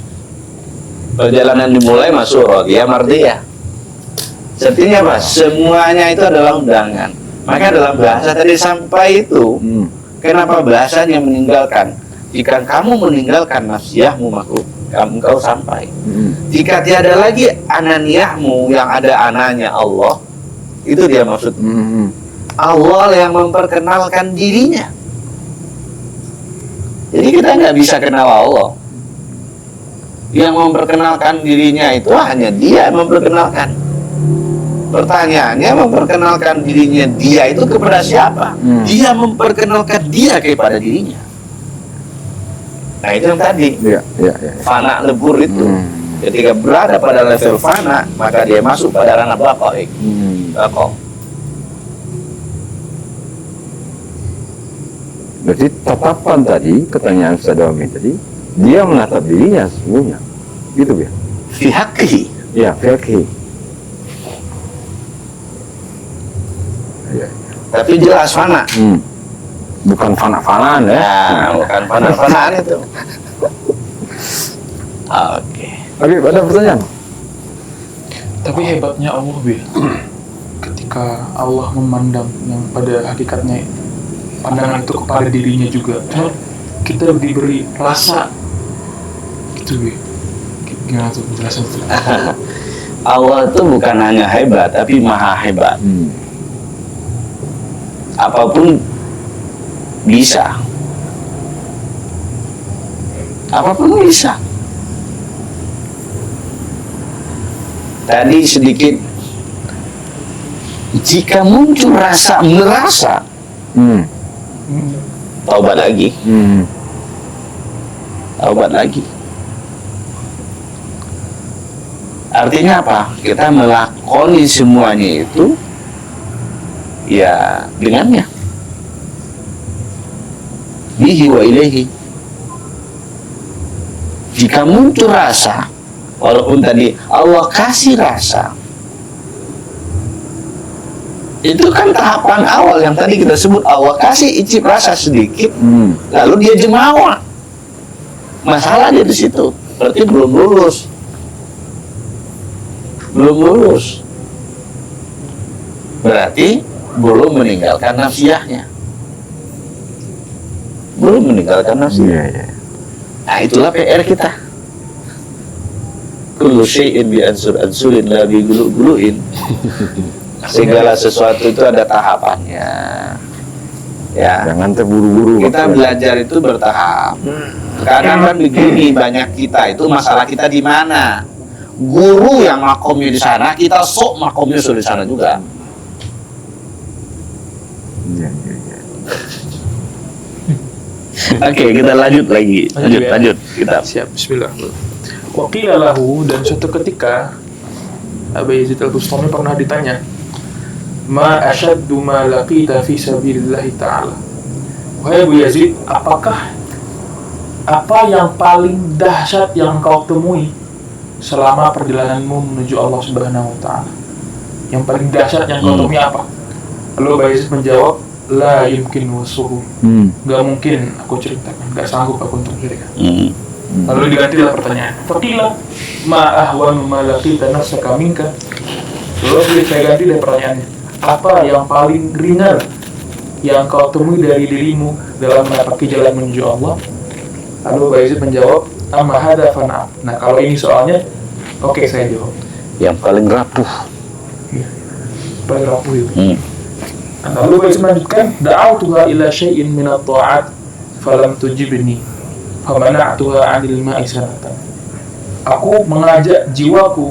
Perjalanan dimulai masuk radiyah mardiyah. Artinya apa? Semuanya itu adalah undangan. Maka dalam bahasa tadi sampai itu, kenapa bahasanya meninggalkan? Jika kamu meninggalkan nafsiyahmu, maka engkau sampai. Jika tiada lagi ananiyahmu yang ada ananya Allah, itu dia maksud. Allah yang memperkenalkan dirinya. Jadi kita nggak bisa kenal Allah. Yang memperkenalkan dirinya itu hanya Dia yang memperkenalkan. Pertanyaannya, memperkenalkan dirinya Dia itu kepada siapa? Dia memperkenalkan Dia kepada dirinya. Nah, itu yang tadi. Fana lebur itu. Ketika berada pada level fana, maka dia masuk pada ranah baqa'i. Berarti tatapan tadi, pertanyaan Ustaz Dawami tadi, dia menatap dirinya sesungguhnya, gitu ya? Fi haqqihi. Ya, fi haqqihi. Tapi jelas fana. Bukan fana-fanaan ya? Nah, bukan fana-fanaan itu. Oke. Oke, ada pertanyaan? Tapi hebatnya Allah, ketika Allah memandang yang pada hakikatnya pandangan itu kepada dirinya juga. Cuma kita diberi rasa gitu, gimana tuh penjelasan itu? Allah itu bukan hanya hebat, tapi maha hebat. Apapun bisa. Apapun bisa. Tadi sedikit, jika muncul rasa merasa, taubat lagi. Taubat lagi. Artinya apa? Kita melakoni semuanya itu ya dengannya. Bihi wa ilaihi. Jika muncul rasa, walaupun tadi Allah kasih rasa, itu kan tahapan awal yang tadi kita sebut. Allah kasih icip rasa sedikit, lalu dia jemawa. Masalahnya di situ, berarti belum lulus. Belum lulus. Berarti belum meninggalkan nafsiyahnya. Belum meninggalkan nafsiyah. Nah, itulah PR kita. Kullu syai'in bi ansurin la bi gulu-guluin. Segala sesuatu itu ada tahapannya. Ya. Jangan terburu-buru. Kita belajar itu bertahap. Kadang kan begini, banyak kita itu masalah kita di mana? Guru yang makomnya di sana, kita sok makomnya sudah di sana juga. Iya, iya, iya. Oke, kita lanjut lagi. Lanjut ya. Lanjut kita. Siap, bismillah. Wa qila lahu, dan suatu ketika Abu Yazid Al-Bustami pernah ditanya, ma asyaddu ma laqita fi sabilillah ta'ala. Wahai Abu Yazid, apakah apa yang paling dahsyat yang kau temui selama perjalananmu menuju Allah Subhanahu wa taala? Yang paling dahsyat yang kau temui apa? Lalu Abu Yazid menjawab, la yumkin wasuhu. Gak mungkin aku ceritakan, gak sanggup aku untuk ceritakan. Lalu digantilah pertanyaan, faqila ma ahwanu ma laqita nafsaka minka. Lalu saya ganti dari pertanyaannya, apa yang paling ringan yang kau temui dari dirimu dalam menapaki jalan menuju Allah? Lalu Abu Yazid menjawab, amma hadza fana'am. Nah, kalau ini soalnya, oke, saya jawab. Yang paling rapuh. Iya, paling rapuh itu. Lalu Abu Yazid melanjutkan, da'autuha ila syai'in min at-ta'at falam tujibni famana'tuha 'anil ma'i sanatan. Aku mengajak jiwaku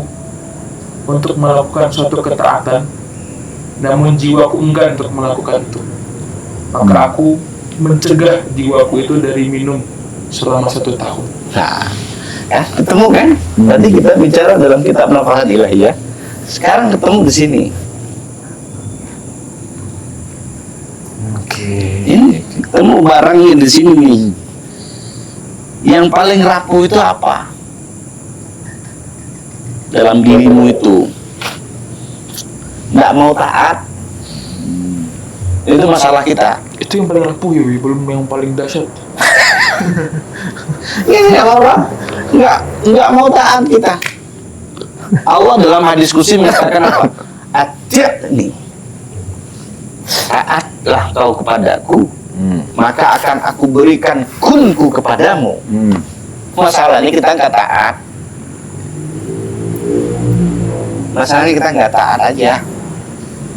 untuk melakukan suatu ketaatan, namun jiwaku enggan untuk melakukan itu. Maka aku mencegah jiwaku itu dari minum selama 1 tahun. Nah, ya, ketemu kan? Tadi kita bicara dalam kitab Nafahat Ilahiyah. Sekarang ketemu di sini. Oke. Ini ketemu barangnya di sini nih. Yang paling rapuh itu apa? Dalam dirimu itu. Nggak mau taat. Itu masalah kita. Itu yang paling rapuh ya, belum yang paling dahsyat. Ini orang nggak mau taat kita. Allah dalam hadis qudsi mengatakan apa? Ati'ni. Taatlah kau kepadaku, maka akan aku berikan kunku kepadamu. Masalahnya kita nggak taat. Masalahnya kita nggak taat aja.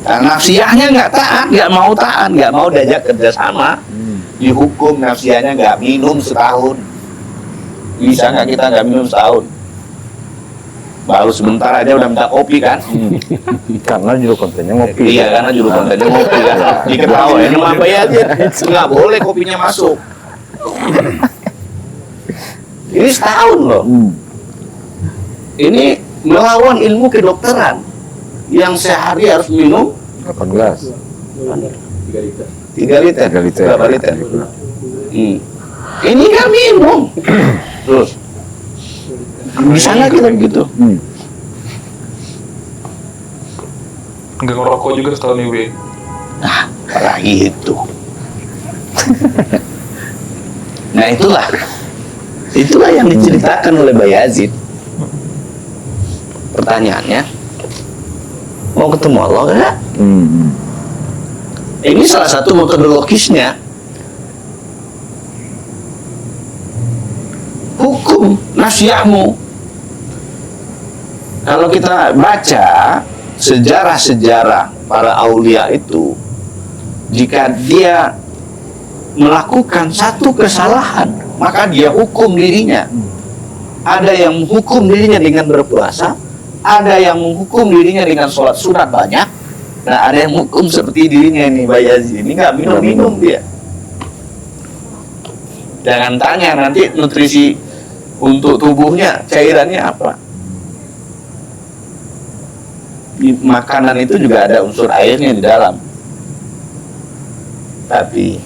Karena nafsiyahnya nggak taat, nggak mau diajak kerjasama. Dihukum nafsiyahnya nggak minum setahun. Bisa nggak kita nggak minum setahun? Baru sebentar aja udah minta kopi kan? Karena juru kontennya ngopi. Iya, karena juru kontennya ngopi kan. Diketawain sama Mbak Yazid, nggak boleh kopinya masuk. Ini setahun loh. Ini melawan ilmu kedokteran yang sehari harus minum 8 gelas. 3 liter. 3 liter. Berapa liter? Ini kan minum. Terus bisa nggak kita begitu? Nggak ngerokok juga setahun ini. Nah, apalagi itu. Nah, itulah yang diceritakan oleh Bayazid. Pertanyaannya, mau ketemu Allah enggak? Ini salah satu metodologisnya. Hukum nafsiyahmu. Kalau kita baca sejarah-sejarah para aulia itu, jika dia melakukan satu kesalahan, maka dia hukum dirinya. Ada yang menghukum dirinya dengan berpuasa, ada yang menghukum dirinya dengan sholat sunat banyak. Nah, ada yang menghukum seperti dirinya ini, Bayazid. Ini nggak minum-minum dia. Jangan tanya nanti nutrisi untuk tubuhnya, cairannya apa. Di makanan itu juga ada unsur airnya di dalam. Tapi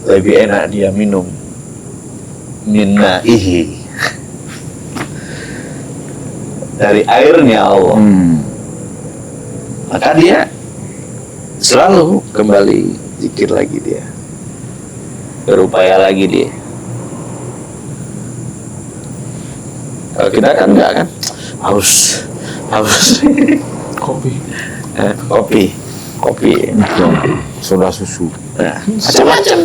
lebih enak dia minum minna'ihi, dari airnya Allah. Maka dia selalu kembali zikir lagi, dia berupaya lagi dia. Kalau kita kan enggak kan, harus Kopi. kopi Soda susu. nah, macam-macam.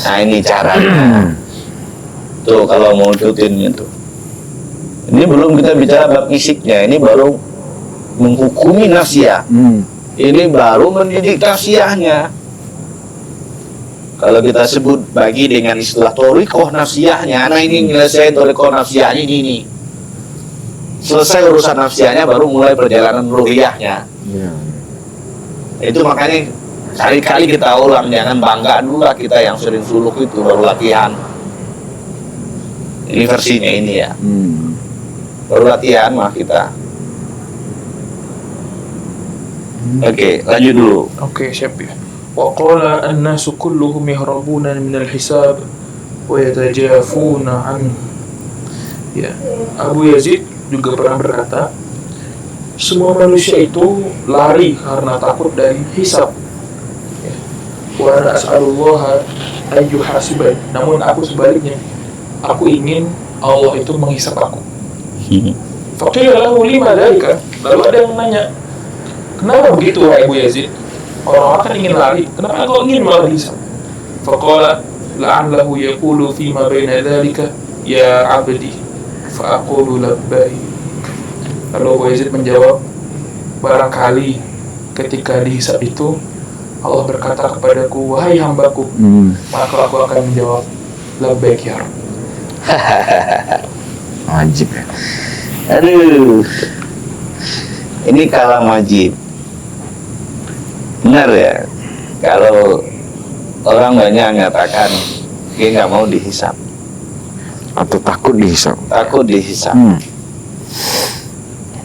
Nah, ini caranya tuh kalau mau ikutin itu. Ini belum kita bicara bab fisiknya, ini baru menghukumi nafsiyah. Ini baru mendidik nafsiyahnya. Kalau kita sebut bagi dengan istilah thoriqoh nafsiyahnya, nah ini nyelesain thoriqoh nafsiyahnya ini. Selesai urusan nafsiyahnya, baru mulai perjalanan ruhiyahnya. Itu makanya kali-kali kita ulang, jangan bangga dulu lah kita yang sering suluk itu baru latihan. Ini versinya ini ya. Baru latihan mah kita. Oke, lanjut dulu. Oke, siap ya. Wa qala an-nasu kulluhum yahrabuna min al-hisab wa yatajafuna an. Ya, Abu Yazid juga pernah berkata, semua manusia itu lari karena takut dari hisab. Ya. Wa ana as'alullaha an yuhasiban. Namun aku sebaliknya, aku ingin Allah itu menghisab aku. Faqila lahu lima dzalika. Lalu ada yang nanya, kenapa begitu wahai Abu Yazid? Orang akan ingin lari, kenapa kau ingin malah dihisab? Faqala la'allahu yaqulu fima baina dzalika ya 'abdi fa aqulu labbaik. Lalu Abu Yazid menjawab, barangkali ketika dihisab itu Allah berkata kepadaku, wahai hambaku, maka aku akan menjawab labbaik ya Rabb. Wajib ya. Aduh, ini kalam wajib. Benar ya, kalau orang banyak mengatakan dia nggak mau dihisap, Atau takut dihisab. takut dihisap.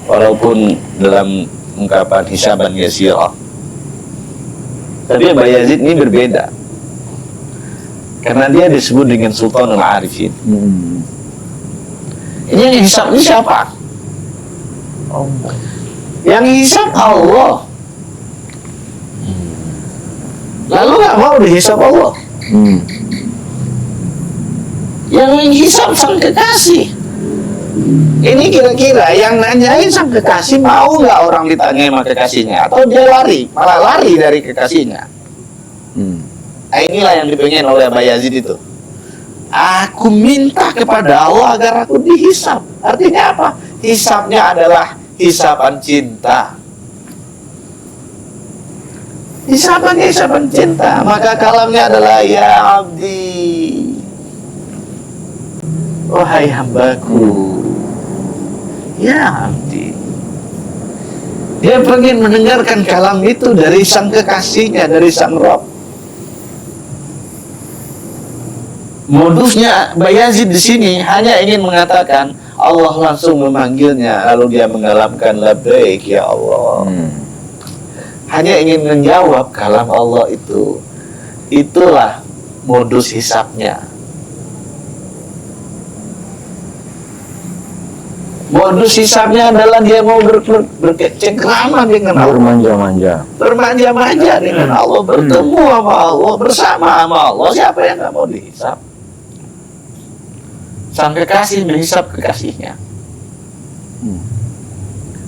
Walaupun dalam ungkapan hisaban yasirah. Tapi Abu Yazid ini berbeda, karena dia disebut dengan Sultanul Arifin. Ini yang hisap ini siapa? Yang hisap Allah. Lalu nggak mau dihisap Allah. Yang menghisap sang kekasih. Ini kira-kira yang nanyain sang kekasih mau nggak orang ditanyai sama kekasihnya, atau dia lari, malah lari dari kekasihnya. Nah, inilah yang dipengen oleh Abu Yazid itu. Aku minta kepada Allah agar aku dihisap. Artinya apa? Hisapnya adalah hisapan cinta. Hisapan cinta. Maka kalamnya adalah ya abdi, wahai hambaku, ya abdi. Dia pengen mendengarkan kalam itu dari sang kekasihnya, dari sang Rabb. Modusnya Abu Yazid di sini hanya ingin mengatakan, Allah langsung memanggilnya, lalu dia mengalamkan labbaik ya Allah. Hanya ingin menjawab kalam Allah itu. Itulah modus hisapnya. Modus hisapnya adalah dia mau bercengkrama dengan Allah, Bermanja-manja. bermanja-manja dengan Allah, bertemu sama Allah, bersama sama Allah. Siapa yang nggak mau dihisap? Sang kekasih menghisap kekasihnya.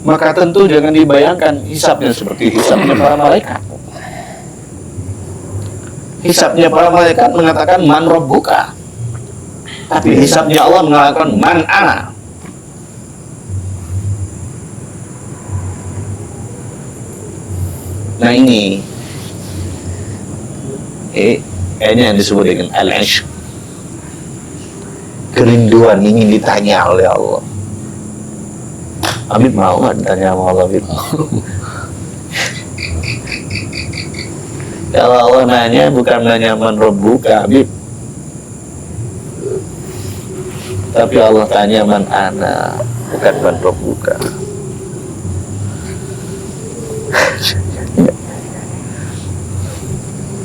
Maka tentu jangan dibayangkan hisapnya seperti hisapnya para malaikat. Hisapnya para malaikat mengatakan man rabbuka, tapi hisapnya Allah mengatakan man ana. Nah ini yang disebut dengan al-ishq, kerinduan ingin ditanya oleh Allah. Habib mau nggak ditanya sama Allah, Habib? Kalau Allah nanya bukan nanya man rabbuka, Habib, tapi Allah tanya man ana, bukan man rabbuka.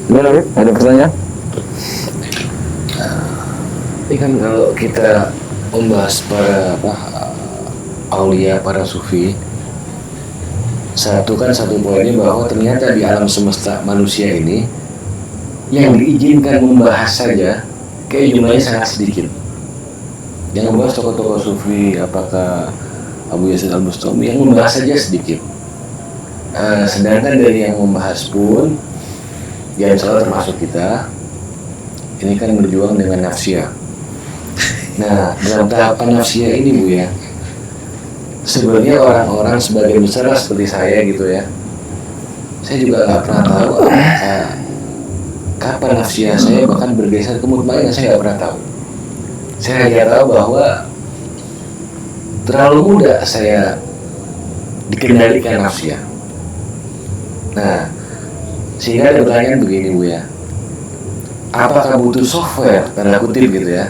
Gimana, Habib? Ada pertanyaan? Ini kan kalau kita membahas para aulia, para sufi, satu poinnya bahwa ternyata di alam semesta manusia ini yang diizinkan membahas saja kayak jumlahnya sangat sedikit. Yang membahas tokoh-tokoh sufi, apakah Abu Yazid Al-Bustami, yang membahas saja sedikit. Sedangkan dari yang membahas pun, ya insya Allah termasuk kita, ini kan berjuang dengan nafsiyah. Nah, dalam tahapan nafsiyah ini Bu ya, sebenarnya orang-orang sebagian besar seperti saya gitu ya, saya juga nggak pernah tahu kapan nafsiyah saya bahkan bergeser ke mutmainnah, saya nggak pernah tahu. Saya hanya tahu bahwa terlalu mudah saya dikendalikan nafsiyah. Nah, Sehingga ada pertanyaan begini Bu ya, apakah butuh software tanda kutip gitu ya,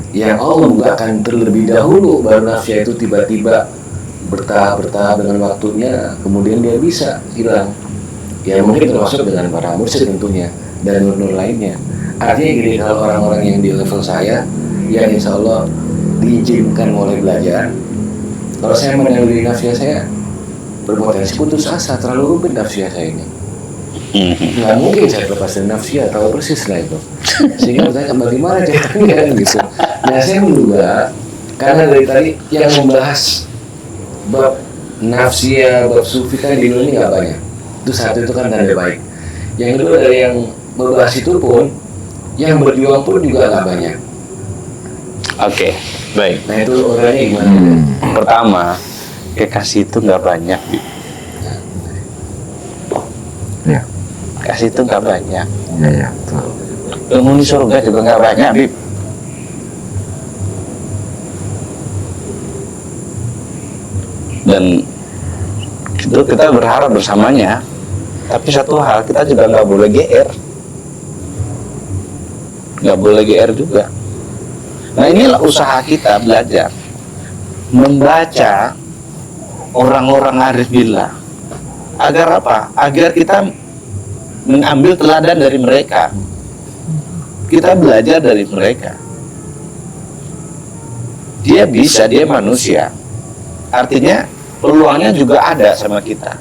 yang Allah bukakan terlebih dahulu baru nafsu itu tiba-tiba bertahap dengan waktunya, kemudian dia bisa hilang. Ya mungkin termasuk dengan para mursyid tentunya dan nur-nur lainnya. Artinya gini, kalau orang-orang yang di level saya yang insya Allah diizinkan mulai belajar, kalau saya mendahului nafsu saya berpotensi putus asa, terlalu rumit nafsu saya ini. Nggak mungkin saya lepas dari nafsu, tahu persis lah itu. Sehingga bertanya bagaimana caranya gitu. Nah saya menduga karena dari tadi yang membahas bab nafsiyah, bab sufi kan di dunia ini nggak banyak. Itu satu, itu kan tanda baik. Yang kedua dari yang membahas itu pun, yang berjuang pun juga nggak banyak. Oke, baik. Nah itu orangnya gimana? Pertama, kekasih itu nggak banyak. Ya, Kasih itu nggak banyak. ya, betul. Penghuni surga juga nggak banyak, Bib. Dan itu kita berharap bersamanya. Tapi satu hal, kita juga nggak boleh GR. Nggak boleh GR juga. Nah inilah usaha kita belajar. Membaca orang-orang arif billah. Agar apa? Agar kita mengambil teladan dari mereka. Kita belajar dari mereka. Dia bisa, dia manusia. Artinya peluangnya juga ada sama kita.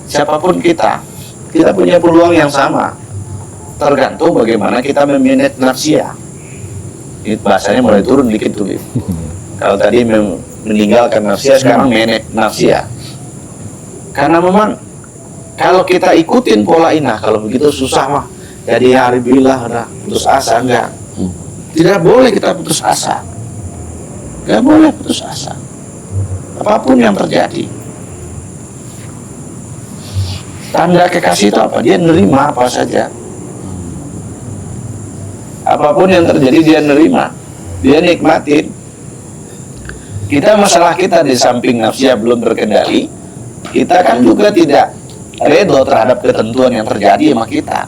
Siapapun kita punya peluang yang sama. Tergantung bagaimana kita memanage nafsiyah. Ini bahasanya mulai turun dikit tuh. Kalau tadi meninggalkan nafsiyah, sekarang manage nafsiyah. Karena memang kalau kita ikutin pola ini, kalau begitu susah mah. Jadi hari bilah udah putus asa, enggak. Tidak boleh kita putus asa. Enggak boleh putus asa. Apapun yang terjadi. Tanda kekasih itu apa? Dia nerima apa saja. Apapun yang terjadi dia nerima. Dia nikmatin. Kita masalah kita di samping nafsiyah belum terkendali, kita kan juga tidak redho terhadap ketentuan yang terjadi sama kita.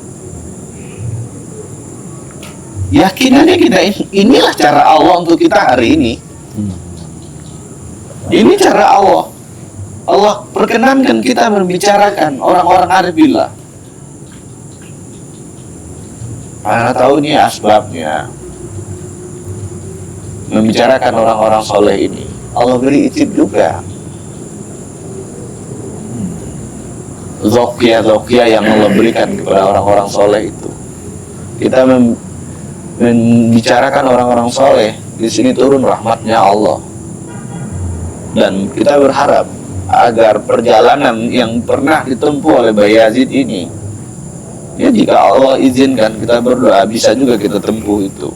Yakinannya kita inilah cara Allah untuk kita hari ini. Ini cara Allah. Allah perkenankan kita membicarakan orang-orang arif billah. Mana tahu ini asbabnya. Membicarakan orang-orang soleh ini. Allah beri izin juga. Zokia yang Allah berikan kepada orang-orang soleh itu. Kita membicarakan orang-orang soleh. Di sini turun rahmatnya Allah. Dan kita berharap agar perjalanan yang pernah ditempuh oleh Bayazid ini, ya jika Allah izinkan, kita berdoa bisa juga kita tempuh itu.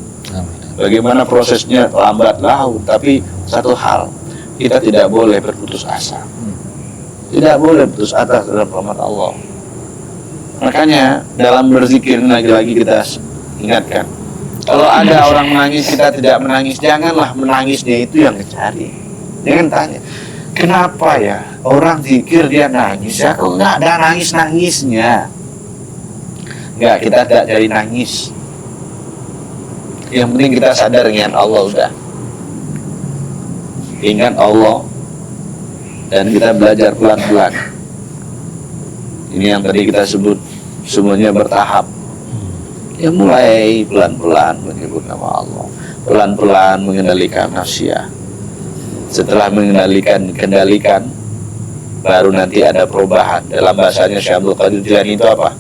Bagaimana prosesnya lambat laun, tapi satu hal, kita tidak boleh berputus asa. Tidak boleh putus asa terhadap rahmat Allah. Makanya dalam berzikir lagi-lagi kita ingatkan, kalau ada orang menangis kita tidak menangis, janganlah menangisnya itu yang dicari. Jangan tanya, kenapa ya orang zikir dia nangis ya? Kok nggak ada nangis-nangisnya? Nggak, kita tidak cari nangis. Yang penting kita sadar ingat Allah udah. Ingat Allah. Dan kita belajar pelan-pelan. Ini yang tadi kita sebut semuanya bertahap. Ya mulai pelan-pelan menyebut nama Allah. Pelan-pelan mengendalikan nafsiyah. Setelah kendalikan, baru nanti ada perubahan. Dalam bahasanya Syekh Abdul Qadir Jilani itu apa?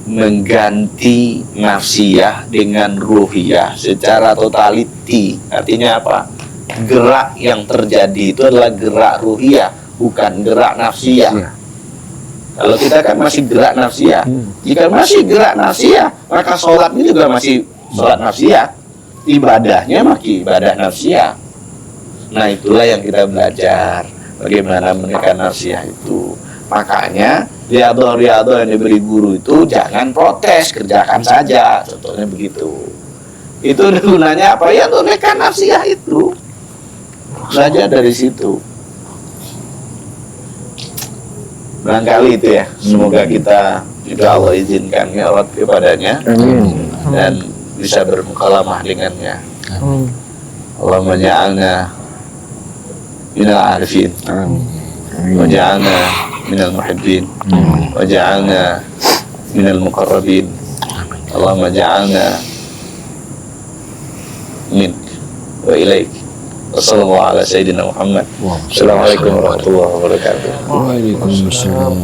Mengganti nafsiyah dengan ruhiyah secara totaliti. Artinya apa? Gerak yang terjadi itu adalah gerak ruhiyah, bukan gerak nafsiyah. Kalau kita kan masih gerak nafsiyah. Jika masih gerak nafsiyah, maka sholatnya juga masih sholat nafsiyah. Ibadahnya masih ibadah nafsiyah. Nah itulah yang kita belajar, bagaimana menekan nafsiyah itu. Makanya riado yang diberi guru itu jangan protes, kerjakan saja. Contohnya begitu. Itu gunanya apa? Ya untuk menekan nafsiyah itu. Belajar dari situ. Barangkali itu ya, semoga kita juga Allah izinkan mi'raj kepadanya dan bisa bermukalamah dengannya. Allahumma ja'alna minal arifin wa ja'alna minal muhibbin wa ja'alna minal muqarrabin. Allahumma ja'alna min wa ilaik. Wassallallahu ala sayyidina Muhammad. Assalamualaikum warahmatullahi wabarakatuh. Waalaikumsalam.